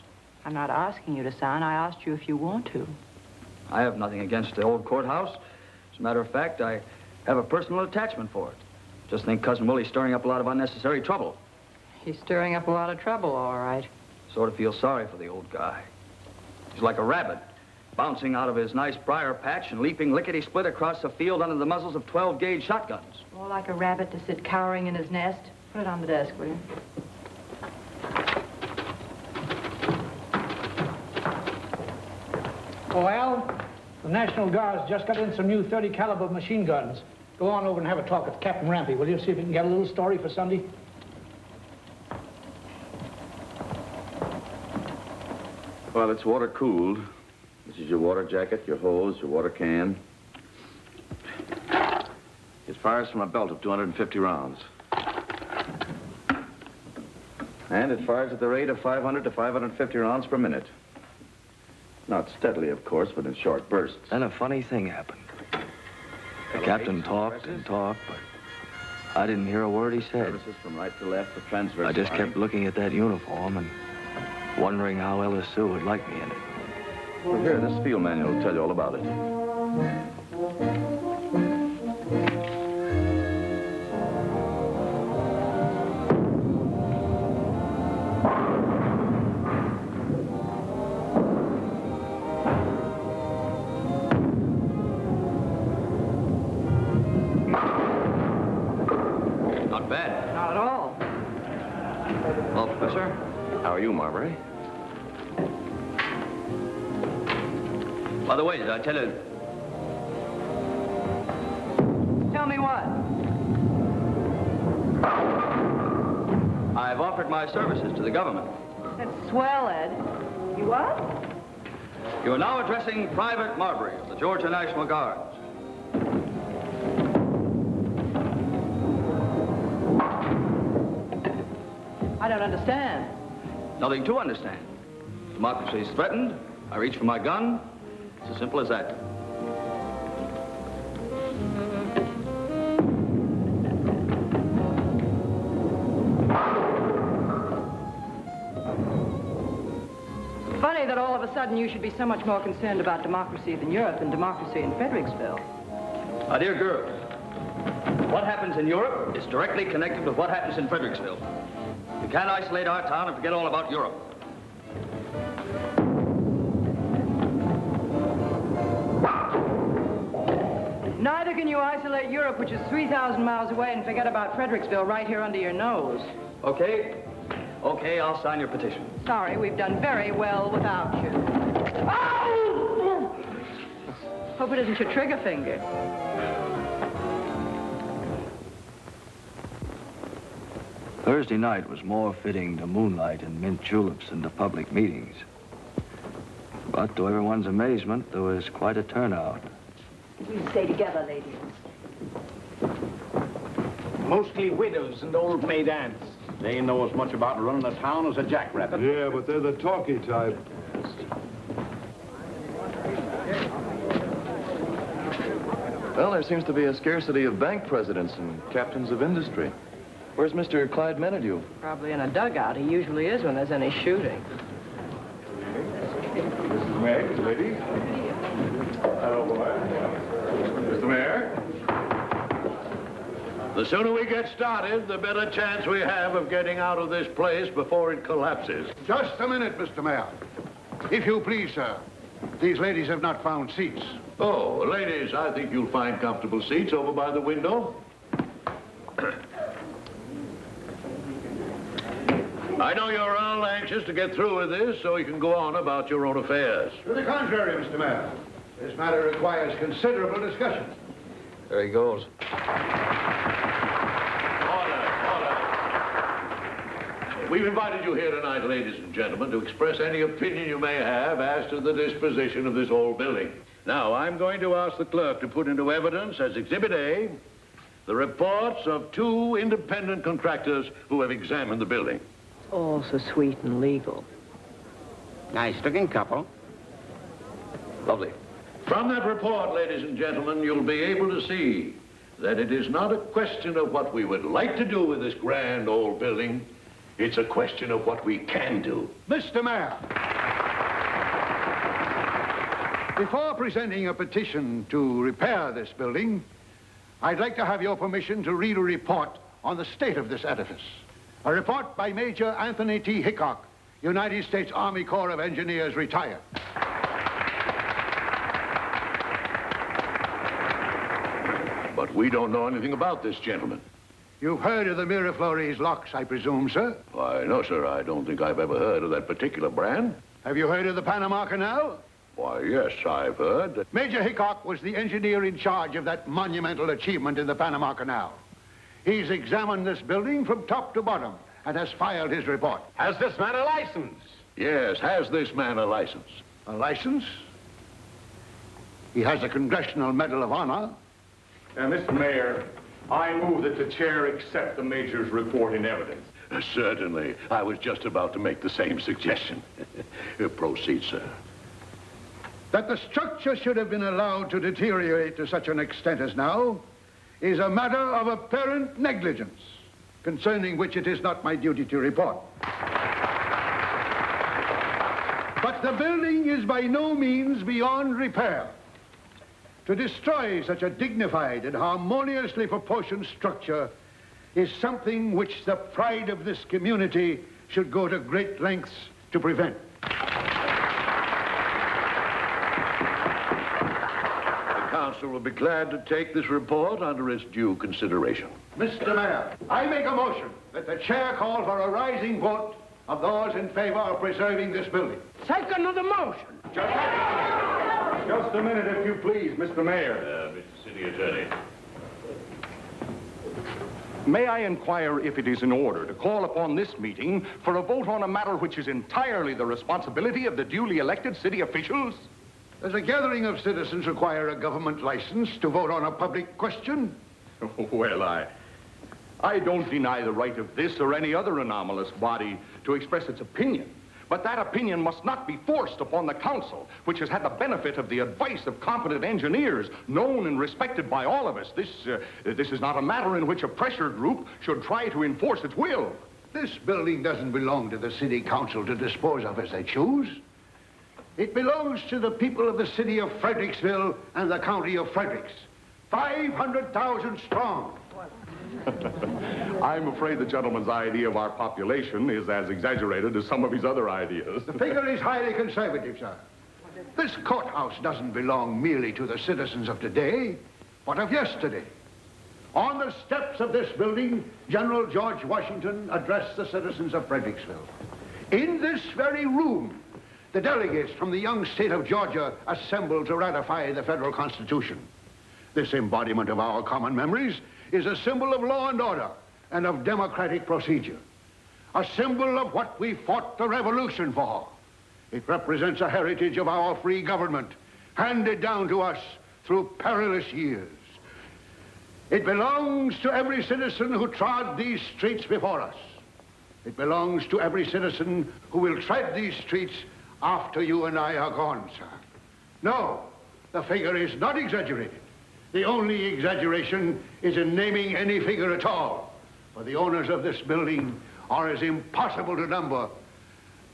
I'm not asking you to sign. I asked you if you want to. I have nothing against the old courthouse. As a matter of fact, I have a personal attachment for it. Just think Cousin Willie's stirring up a lot of unnecessary trouble. He's stirring up a lot of trouble, all right. Sort of feel sorry for the old guy. He's like a rabbit, bouncing out of his nice briar patch and leaping lickety-split across the field under the muzzles of 12-gauge shotguns. More like a rabbit to sit cowering in his nest. Put it on the desk, will you? Well, the National Guard's just got in some new 30 caliber machine guns. Go on over and have a talk with Captain Rampy, will you? See if you can get a little story for Sunday. Well, it's water cooled. This is your water jacket, your hose, your water can. It fires from a belt of 250 rounds. And it fires at the rate of 500 to 550 rounds per minute. Not steadily, of course, but in short bursts. Then a funny thing happened. The captain talked and talked, but I didn't hear a word he said. Services from right to left for transverse I just firing. kept looking at that uniform and wondering how Ella Sue would like me in it. Well, here, this field manual will tell you all about it. Not bad. Not at all. Well, Professor, how are you, Marbury? By the way, did I tell you... Tell me what? I've offered my services to the government. That's swell, Ed. You what? You are now addressing Private Marbury of the Georgia National Guards. I don't understand. Nothing to understand. Democracy is threatened. I reach for my gun. It's as simple as that. Funny that all of a sudden you should be so much more concerned about democracy in Europe than democracy in Fredericksville. My dear girl, what happens in Europe is directly connected with what happens in Fredericksville. We can't isolate our town and forget all about Europe. Neither can you isolate Europe, which is 3,000 miles away, and forget about Fredericksville right here under your nose. Okay. Okay, I'll sign your petition. Sorry, we've done very well without you. Oh! Hope it isn't your trigger finger. Thursday night was more fitting to moonlight and mint juleps than to public meetings. But to everyone's amazement, there was quite a turnout. We'll stay together, ladies. Mostly widows and old maid aunts. They know as much about running a town as a jackrabbit. Yeah, but they're the talky type. Well, there seems to be a scarcity of bank presidents and captains of industry. Where's Mr. Clyde Menadue? Probably in a dugout. He usually is when there's any shooting. Mrs. Mayor, lady. Hello, boy. Mr. Mayor. The sooner we get started, the better chance we have of getting out of this place before it collapses. Just a minute, Mr. Mayor. If you please, sir. These ladies have not found seats. Oh, ladies, I think you'll find comfortable seats over by the window. I know you're all anxious to get through with this so you can go on about your own affairs. To the contrary, Mr. Mayor. This matter requires considerable discussion. There he goes. We've invited you here tonight, ladies and gentlemen, to express any opinion you may have as to the disposition of this old building. Now, I'm going to ask the clerk to put into evidence as Exhibit A the reports of 2 independent contractors who have examined the building. All so sweet and legal. Nice-looking couple. Lovely. From that report, ladies and gentlemen, you'll be able to see that it is not a question of what we would like to do with this grand old building. It's a question of what we can do. Mr. Mayor, before presenting a petition to repair this building, I'd like to have your permission to read a report on the state of this edifice. A report by Major Anthony T. Hickok, United States Army Corps of Engineers, retired. But we don't know anything about this gentleman. You've heard of the Miraflores locks, I presume, sir? Why, no, sir. I don't think I've ever heard of that particular brand. Have you heard of the Panama Canal? Why, yes, I've heard that. Major Hickok was the engineer in charge of that monumental achievement in the Panama Canal. He's examined this building from top to bottom and has filed his report. Has this man a license? Yes, has this man a license? A license? He has a Congressional Medal of Honor. Mr. Mayor, I move that the chair accept the Major's report in evidence. Certainly. I was just about to make the same suggestion. Proceed, sir. That the structure should have been allowed to deteriorate to such an extent as now is a matter of apparent negligence, concerning which it is not my duty to report. But the building is by no means beyond repair. To destroy such a dignified and harmoniously proportioned structure is something which the pride of this community should go to great lengths to prevent. The council will be glad to take this report under its due consideration. Mr. Mayor, I make a motion that the chair call for a rising vote of those in favor of preserving this building. Second of the motion. Just a minute, if you please, Mr. Mayor. Mr. City Attorney. May I inquire if it is in order to call upon this meeting for a vote on a matter which is entirely the responsibility of the duly elected city officials? Does a gathering of citizens require a government license to vote on a public question? Well, I don't deny the right of this or any other anomalous body to express its opinion. But that opinion must not be forced upon the council, which has had the benefit of the advice of competent engineers, known and respected by all of us. This is not a matter in which a pressure group should try to enforce its will. This building doesn't belong to the city council to dispose of as they choose. It belongs to the people of the city of Fredericksville and the county of Fredericks, 500,000 strong. I'm afraid the gentleman's idea of our population is as exaggerated as some of his other ideas. The figure is highly conservative, sir. This courthouse doesn't belong merely to the citizens of today, but of yesterday. On the steps of this building, General George Washington addressed the citizens of Fredericksville. In this very room, the delegates from the young state of Georgia assembled to ratify the federal Constitution. This embodiment of our common memories is a symbol of law and order and of democratic procedure. A symbol of what we fought the revolution for. It represents a heritage of our free government, handed down to us through perilous years. It belongs to every citizen who trod these streets before us. It belongs to every citizen who will tread these streets after you and I are gone, sir. No, the figure is not exaggerated. The only exaggeration is in naming any figure at all, for the owners of this building are as impossible to number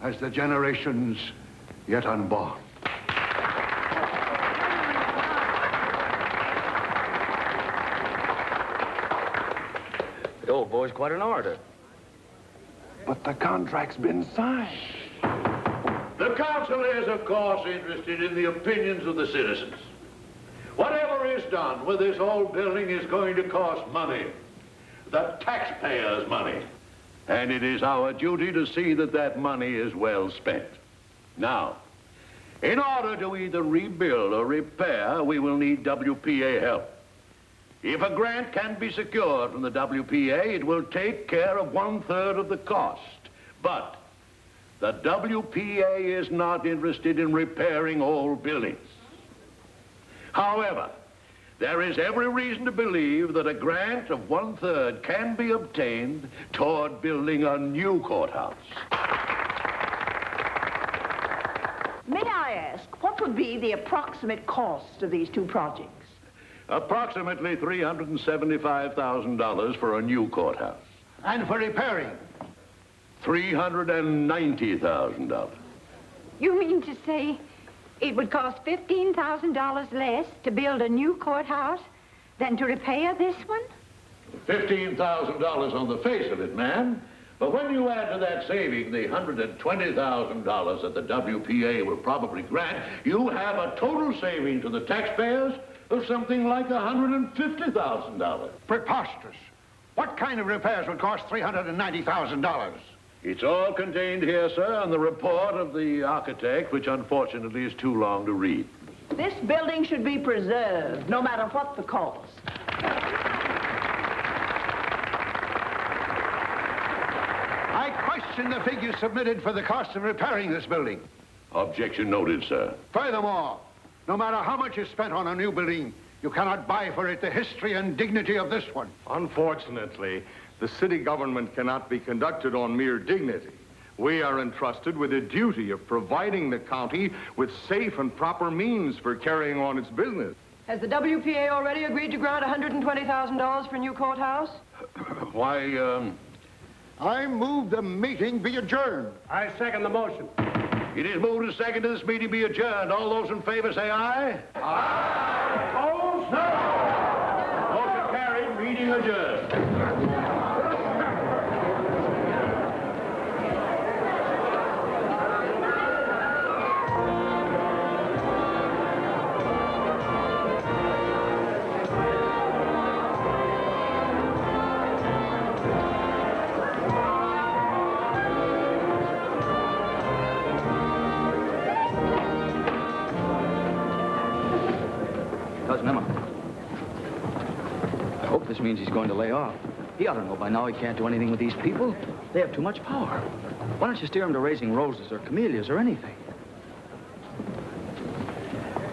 as the generations yet unborn. The old boy's quite an orator. But the contract's been signed. The council is, of course, interested in the opinions of the citizens. Whatever is done with this old building is going to cost money. The taxpayers' money. And it is our duty to see that that money is well spent. Now, in order to either rebuild or repair, we will need WPA help. If a grant can be secured from the WPA, it will take care of 1/3 of the cost. But the WPA is not interested in repairing old buildings. However, there is every reason to believe that a grant of 1/3 can be obtained toward building a new courthouse. May I ask, what would be the approximate cost of these two projects? Approximately $375,000 for a new courthouse. And for repairing? $390,000. You mean to say it would cost $15,000 less to build a new courthouse than to repair this one? $15,000 on the face of it, ma'am. But when you add to that saving the $120,000 that the WPA will probably grant, you have a total saving to the taxpayers of something like $150,000. Preposterous. What kind of repairs would cost $390,000? It's all contained here, sir, on the report of the architect, which unfortunately is too long to read. This building should be preserved, no matter what the cost. I question the figures submitted for the cost of repairing this building. Objection noted, sir. Furthermore, no matter how much is spent on a new building, you cannot buy for it the history and dignity of this one. Unfortunately, the city government cannot be conducted on mere dignity. We are entrusted with a duty of providing the county with safe and proper means for carrying on its business. Has the WPA already agreed to grant $120,000 for a new courthouse? Why, I move the meeting be adjourned. I second the motion. It is moved and seconded this meeting be adjourned. All those in favor say aye. Aye. Opposed? No. Motion carried. Meeting adjourned. Cousin Emma. I hope this means he's going to lay off. He ought to know by now he can't do anything with these people. They have too much power. Why don't you steer him to raising roses or camellias or anything?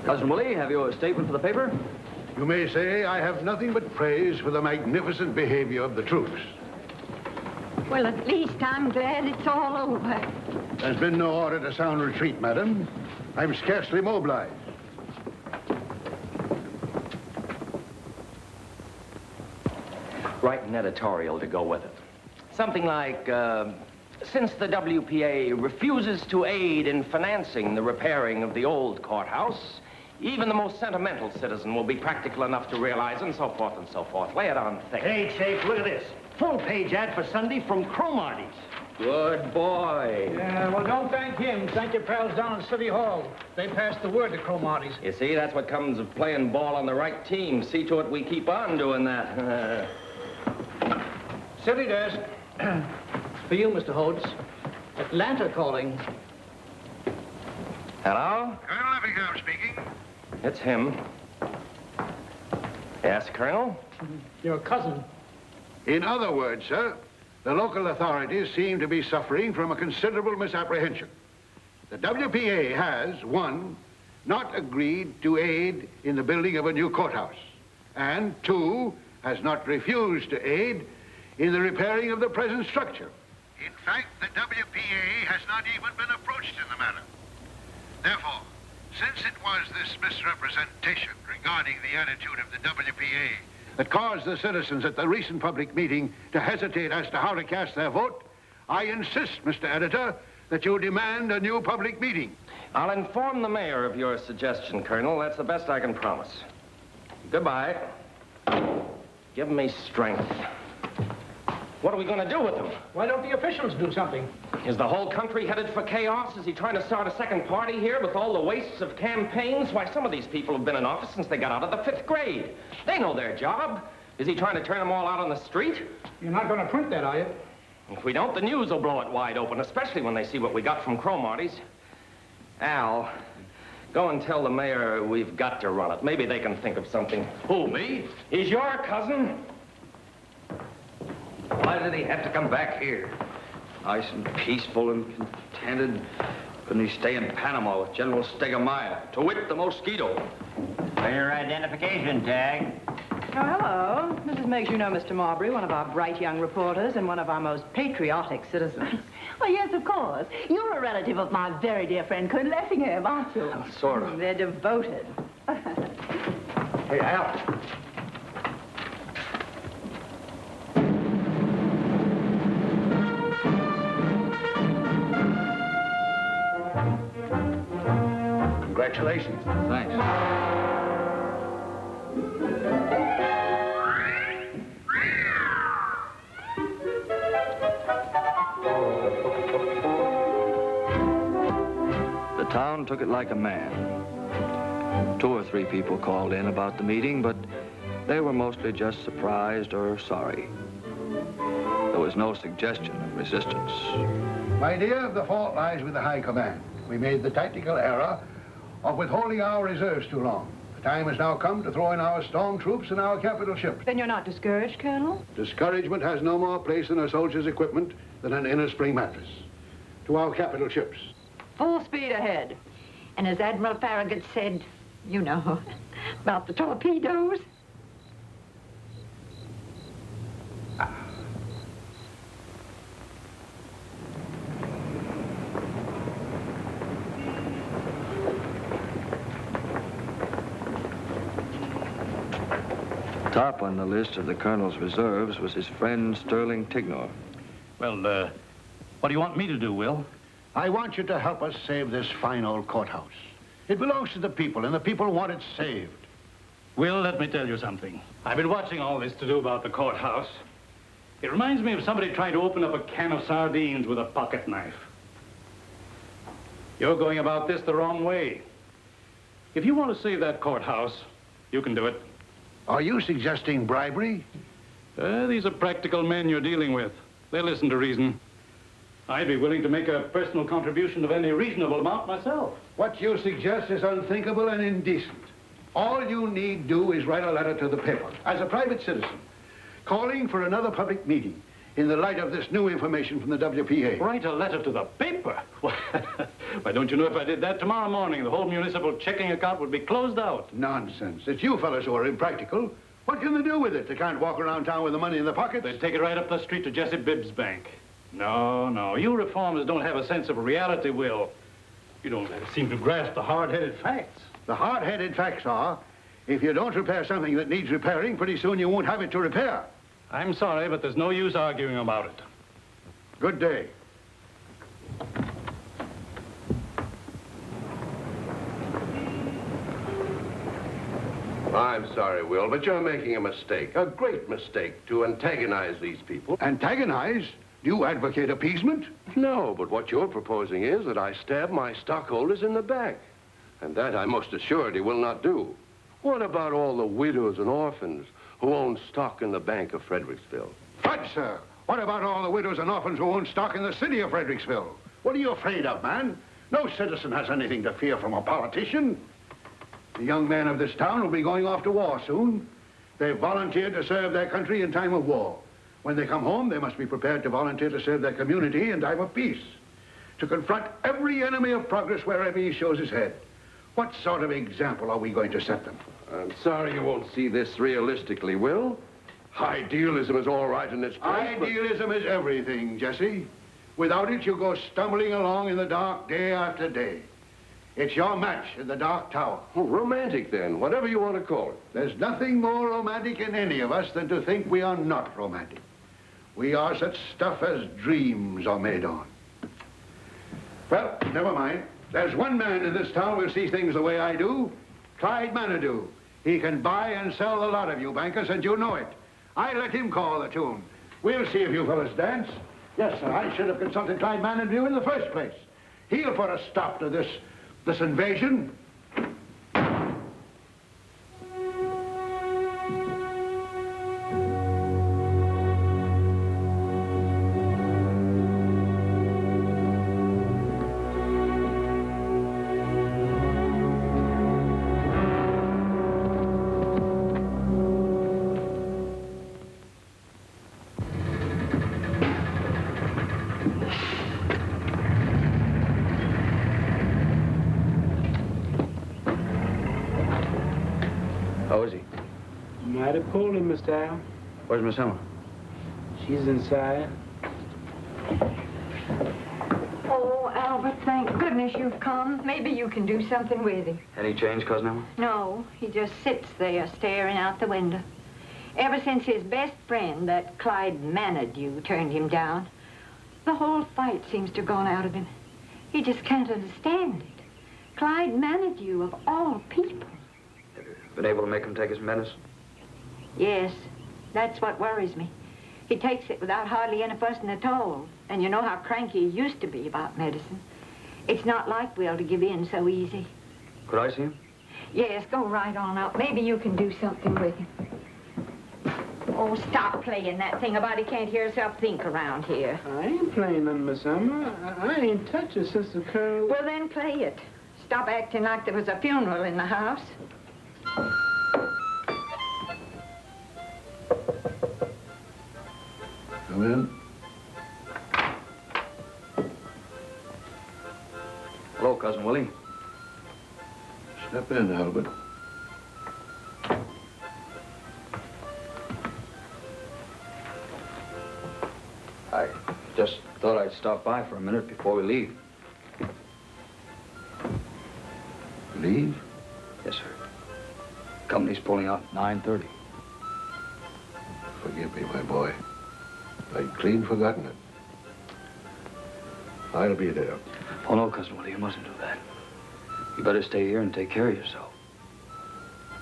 Cousin Willie, have you a statement for the paper? You may say I have nothing but praise for the magnificent behavior of the troops. Well, at least I'm glad it's all over. There's been no order to sound retreat, madam. I'm scarcely mobilized. Write an editorial to go with it. Something like, since the WPA refuses to aid in financing the repairing of the old courthouse, even the most sentimental citizen will be practical enough to realize, and so forth and so forth. Lay it on thick. Hey, Chief, look at this. Full-page ad for Sunday from Cromarty's. Good boy. Yeah, well, don't thank him. Thank your pals down at City Hall. They passed the word to Cromarty's. You see, that's what comes of playing ball on the right team. See to it we keep on doing that. City desk. For you, Mr. Holtz. Atlanta calling. Hello? Colonel Effingham speaking. It's him. Yes, Colonel? Your cousin. In other words, sir, the local authorities seem to be suffering from a considerable misapprehension. The WPA has, 1, not agreed to aid in the building of a new courthouse, and 2, has not refused to aid in the repairing of the present structure. In fact, the WPA has not even been approached in the matter. Therefore, since it was this misrepresentation regarding the attitude of the WPA that caused the citizens at the recent public meeting to hesitate as to how to cast their vote, I insist, Mr. Editor, that you demand a new public meeting. I'll inform the mayor of your suggestion, Colonel. That's the best I can promise. Goodbye. Give me strength. What are we going to do with him? Why don't the officials do something? Is the whole country headed for chaos? Is he trying to start a second party here with all the wastes of campaigns? Why, some of these people have been in office since they got out of the 5th grade. They know their job. Is he trying to turn them all out on the street? You're not going to print that, are you? If we don't, the news will blow it wide open, especially when they see what we got from Cromarty's. Al, go and tell the mayor we've got to run it. Maybe they can think of something. Who, me? He's your cousin. Why did he have to come back here? Nice and peaceful and contented. Couldn't he stay in Panama with General Stegomaier? To wit, the mosquito. Your identification tag. Oh, hello. Mrs. Meggs, you know Mr. Marbury, one of our bright young reporters and one of our most patriotic citizens. Oh, yes, of course. You're a relative of my very dear friend, Colonel Effingham, aren't you? Sort of. They're devoted. Hey, Al. Congratulations. Thanks. The town took it like a man. 2 or 3 people called in about the meeting, but they were mostly just surprised or sorry. There was no suggestion of resistance. My dear, the fault lies with the High Command. We made the tactical error of withholding our reserves too long. The time has now come to throw in our storm troops and our capital ships. Then you're not discouraged, Colonel? Discouragement has no more place in a soldier's equipment than an inner spring mattress. To our capital ships. Full speed ahead. And as Admiral Farragut said, you know, about the torpedoes. Top on the list of the colonel's reserves was his friend Sterling Tignor. Well, what do you want me to do, Will? I want you to help us save this fine old courthouse. It belongs to the people, and the people want it saved. Will, let me tell you something. I've been watching all this to do about the courthouse. It reminds me of somebody trying to open up a can of sardines with a pocket knife. You're going about this the wrong way. If you want to save that courthouse, you can do it. Are you suggesting bribery? These are practical men you're dealing with. They listen to reason. I'd be willing to make a personal contribution of any reasonable amount myself. What you suggest is unthinkable and indecent. All you need do is write a letter to the paper, as a private citizen, calling for another public meeting in the light of this new information from the WPA. Write a letter to the paper? Why, don't you know if I did that tomorrow morning, the whole municipal checking account would be closed out? Nonsense. It's you fellas who are impractical. What can they do with it? They can't walk around town with the money in their pockets. They'd take it right up the street to Jesse Bibb's bank. No, you reformers don't have a sense of reality, Will. You don't seem to grasp the hard-headed facts. The hard-headed facts are, if you don't repair something that needs repairing, pretty soon you won't have it to repair. I'm sorry, but there's no use arguing about it. Good day. I'm sorry, Will, but you're making a mistake, a great mistake, to antagonize these people. Antagonize? Do you advocate appeasement? No, but what you're proposing is that I stab my stockholders in the back. And that, I'm most assured, he will not do. What about all the widows and orphans who own stock in the Bank of Fredericksville? Fudge, sir. What about all the widows and orphans who own stock in the city of Fredericksville? What are you afraid of, man? No citizen has anything to fear from a politician. The young men of this town will be going off to war soon. They've volunteered to serve their country in time of war. When they come home, they must be prepared to volunteer to serve their community in time of peace. To confront every enemy of progress wherever he shows his head. What sort of example are we going to set them? I'm sorry you won't see this realistically, Will. Idealism is all right in its place, Idealism is everything, Jesse. Without it, you go stumbling along in the dark day after day. It's your match in the dark tower. Oh, romantic, then, whatever you want to call it. There's nothing more romantic in any of us than to think we are not romantic. We are such stuff as dreams are made on. Well, never mind. There's one man in this town who sees things the way I do. Clyde Manadoo. He can buy and sell the lot of you bankers, and you know it. I let him call the tune. We'll see if you fellas dance. Yes, sir, I should have consulted Clyde Manadoo in the first place. He'll put a stop to this invasion. How is he? Mighty poorly, Mr. Al. Where's Miss Emma? She's inside. Oh, Albert, thank goodness you've come. Maybe you can do something with him. Any change, Cousin Emma? No, he just sits there staring out the window. Ever since his best friend, that Clyde Manadue, turned him down, the whole fight seems to have gone out of him. He just can't understand it. Clyde Manadue, of all people. Been able to make him take his medicine? Yes, that's what worries me. He takes it without hardly any fussing at all. And you know how cranky he used to be about medicine. It's not like Will to give in so easy. Could I see him? Yes, go right on out. Maybe you can do something with him. Oh, stop playing that thing about he can't hear himself think around here. I ain't playing none, Miss Emma. I ain't touched it since the Colonel... Well, then play it. Stop acting like there was a funeral in the house. Come in. Hello, Cousin Willie. Step in, Albert. I just thought I'd stop by for a minute before we leave. Leave? Yes, sir. Company's pulling out at 9:30. Forgive me, my boy. I'd clean forgotten it. I'll be there. Oh, no, Cousin Willie, you mustn't do that. You better stay here and take care of yourself.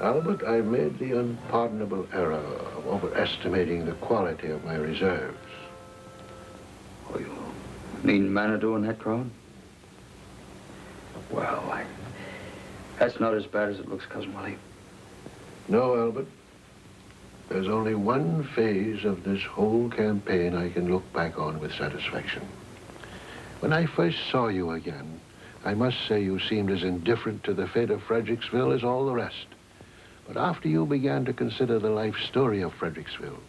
Albert, I made the unpardonable error of overestimating the quality of my reserves. Oh, you mean Manadue in that crowd? Well, that's not as bad as it looks, Cousin Willie. No, Albert. There's only one phase of this whole campaign I can look back on with satisfaction. When I first saw you again, I must say you seemed as indifferent to the fate of Fredericksville as all the rest. But after you began to consider the life story of Fredericksville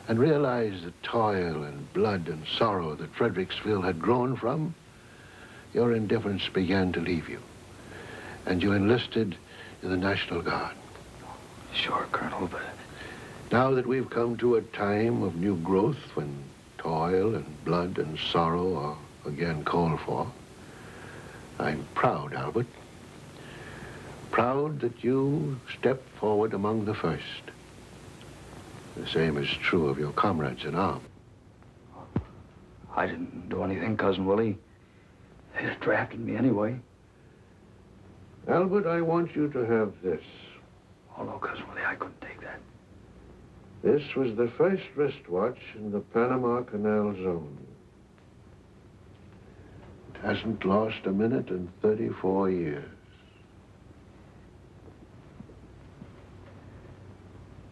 and realized the toil and blood and sorrow that Fredericksville had grown from, your indifference began to leave you, and you enlisted in the National Guard. Sure, Colonel, but... Now that we've come to a time of new growth when toil and blood and sorrow are again called for, I'm proud, Albert. Proud that you stepped forward among the first. The same is true of your comrades in arms. I didn't do anything, Cousin Willie. They just drafted me anyway. Albert, I want you to have this. Oh, no, Cousin Willie, I couldn't take that. This was the first wristwatch in the Panama Canal Zone. It hasn't lost a minute in 34 years.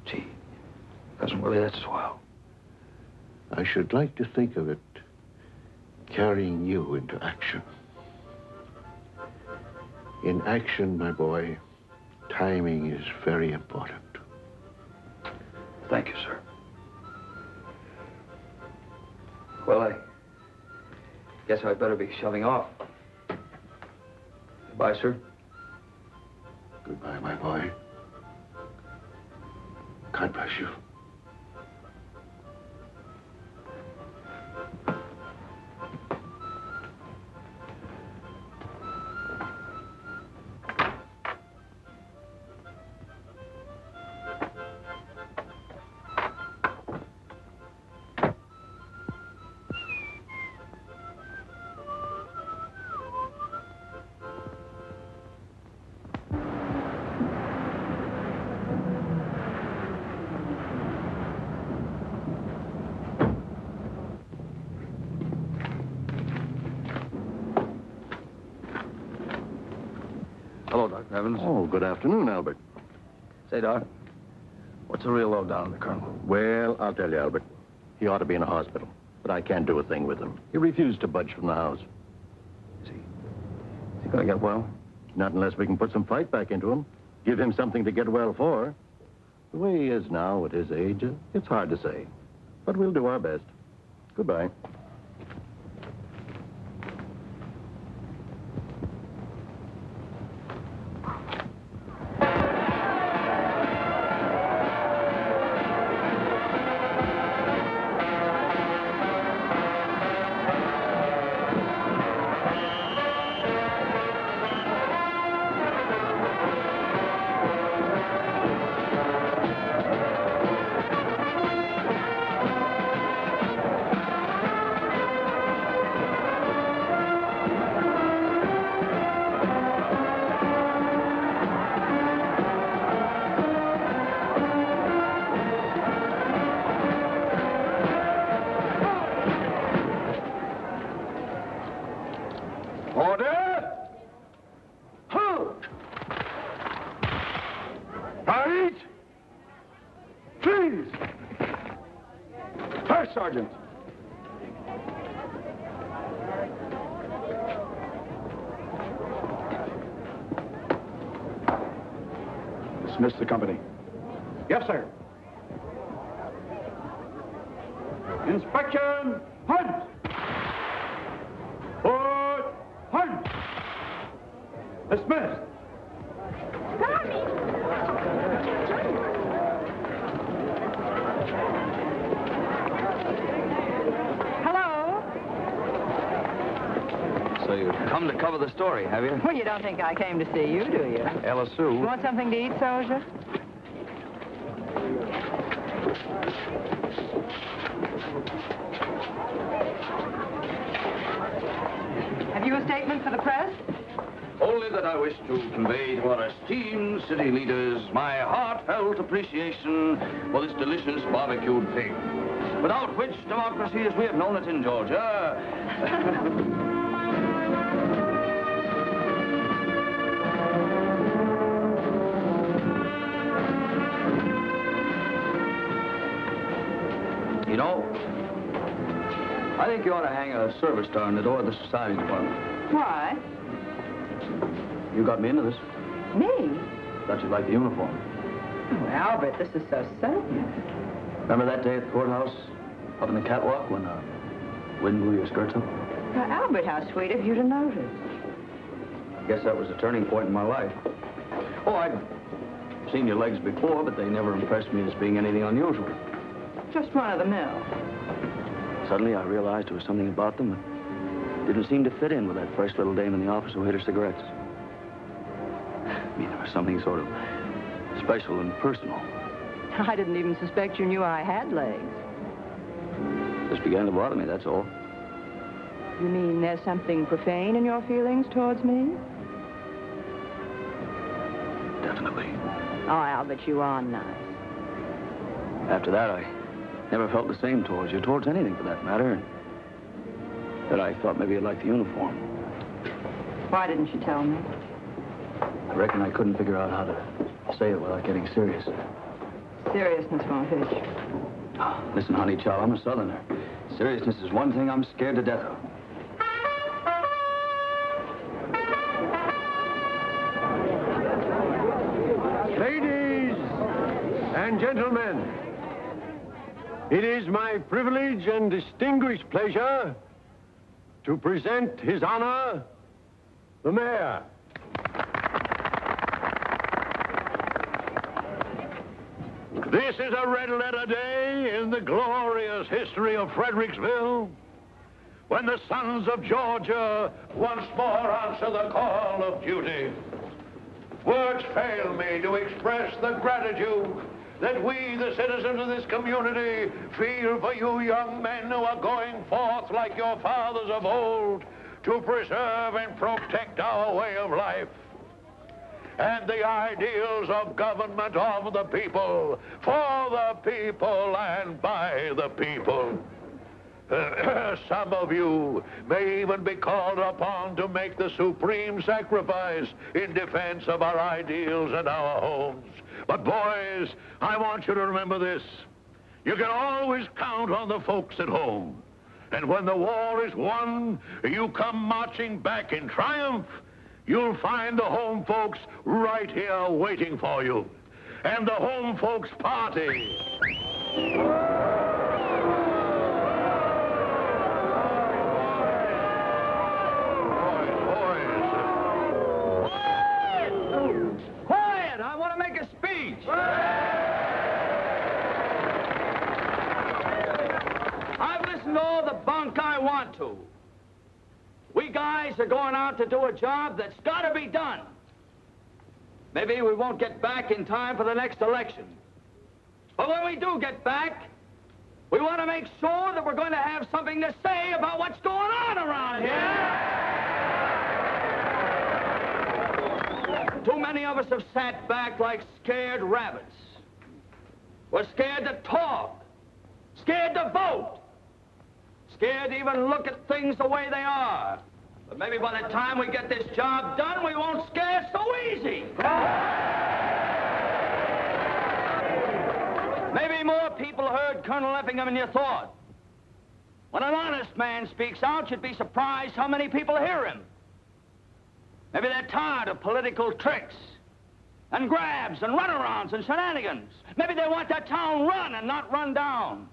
Gee, Cousin Willie, that's swell. I should like to think of it carrying you into action. In action, my boy, timing is very important. Thank you, sir. Well, I guess I'd better be shoving off. Goodbye, sir. Goodbye, my boy. God bless you. Hello, Dr. Evans. Oh, good afternoon, Albert. Say, Doc, what's the real lowdown on the Colonel? Well, I'll tell you, Albert. He ought to be in a hospital, but I can't do a thing with him. He refused to budge from the house. Is he going to get well? Not unless we can put some fight back into him. Give him something to get well for. The way he is now at his age, it's hard to say. But we'll do our best. Goodbye. Wait! Please! First Sergeant. Dismiss the company. Yes, sir. Inspection, hunt! Forward, hunt! Dismissed. Hello? So you've come to cover the story, have you? Well, you don't think I came to see you, do you? Ella Sue. You want something to eat, soldier? Have you a statement for the press? Only that I wish to convey to our esteemed city leaders my heartfelt appreciation for this delicious barbecued pig, without which democracy as we have known it in Georgia... You know, I think you ought to hang a service star on the door of the society department. Why? You got me into this. Me? Thought you'd like the uniform. Oh, Albert, this is so sudden. Remember that day at the courthouse, up in the catwalk, when wind blew your skirts up? Now, Albert, how sweet of you to notice. I guess that was a turning point in my life. Oh, I'd seen your legs before, but they never impressed me as being anything unusual. Just run of the mill. Suddenly, I realized there was something about them that didn't seem to fit in with that fresh little dame in the office who hid her cigarettes. I mean, there was something sort of special and personal. I didn't even suspect you knew I had legs. Just began to bother me, that's all. You mean there's something profane in your feelings towards me? Definitely. Oh, Albert, you are nice. After that, I never felt the same towards you, towards anything for that matter. That I thought maybe you'd like the uniform. Why didn't you tell me? I reckon I couldn't figure out how to say it without getting serious. Seriousness won't hit you. Listen, honey child, I'm a Southerner. Seriousness is one thing I'm scared to death of. Ladies and gentlemen, it is my privilege and distinguished pleasure to present His Honor, the Mayor. This is a red-letter day in the glorious history of Fredericksville, when the sons of Georgia once more answer the call of duty. Words fail me to express the gratitude that we, the citizens of this community, feel for you young men who are going forth like your fathers of old to preserve and protect our way of life and the ideals of government of the people, for the people and by the people. Some of you may even be called upon to make the supreme sacrifice in defense of our ideals and our homes. But boys, I want you to remember this. You can always count on the folks at home. And when the war is won, you come marching back in triumph, you'll find the home folks right here waiting for you. And the home folks party. Quiet! I want to make a speech. I've listened to all the bunk I want to. We guys are going out to do a job that's got to be done. Maybe we won't get back in time for the next election. But when we do get back, we want to make sure that we're going to have something to say about what's going on around here. Too many of us have sat back like scared rabbits. We're scared to talk, scared to vote, scared to even look at things the way they are. But maybe by the time we get this job done, we won't scare so easy. Maybe more people heard Colonel Effingham than you thought. When an honest man speaks out, you'd be surprised how many people hear him. Maybe they're tired of political tricks and grabs and runarounds and shenanigans. Maybe they want their town run and not run down.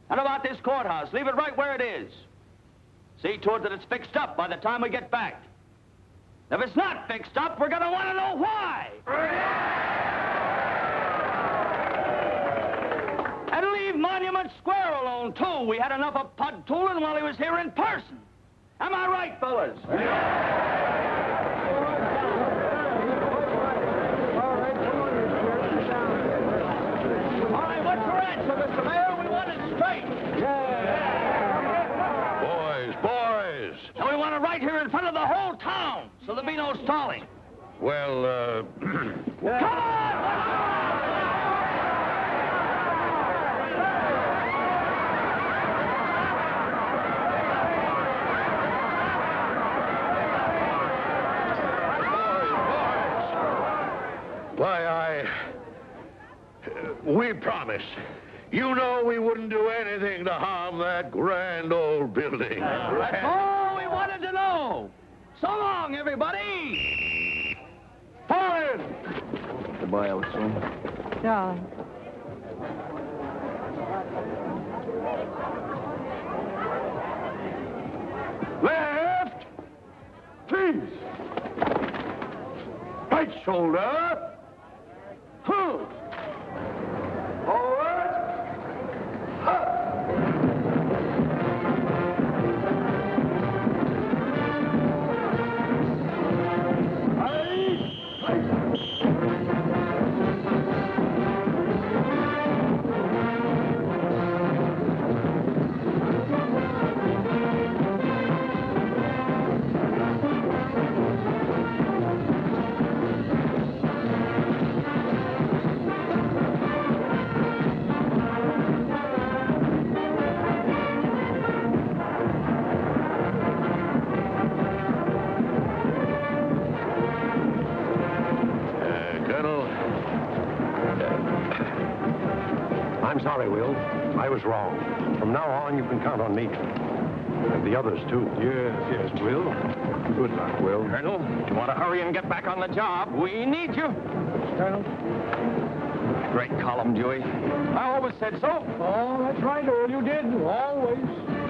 And about this courthouse, leave it right where it is. See to it that it's fixed up by the time we get back. If it's not fixed up, we're going to want to know why. And leave Monument Square alone, too. We had enough of pud tooling while he was here in person. Am I right, fellas? All right, what's your answer, Mr. Mayor? We want it straight. Boys. And we want it right here in front of the whole town, so there'll be no stalling. Well, Come on! Why, we promised. You know we wouldn't do anything to harm that grand old building. That's all we wanted to know. So long, everybody. Forward! Goodbye, Ellison. Darling. Left. Please. Right shoulder. Forward. I'm sorry, Will. I was wrong. From now on, you can count on me. And the others, too. Yes, Will. Good luck, Will. Colonel, do you want to hurry and get back on the job? We need you. Colonel? Great column, Dewey. I always said so. Oh, that's right, Earl. You did. Always.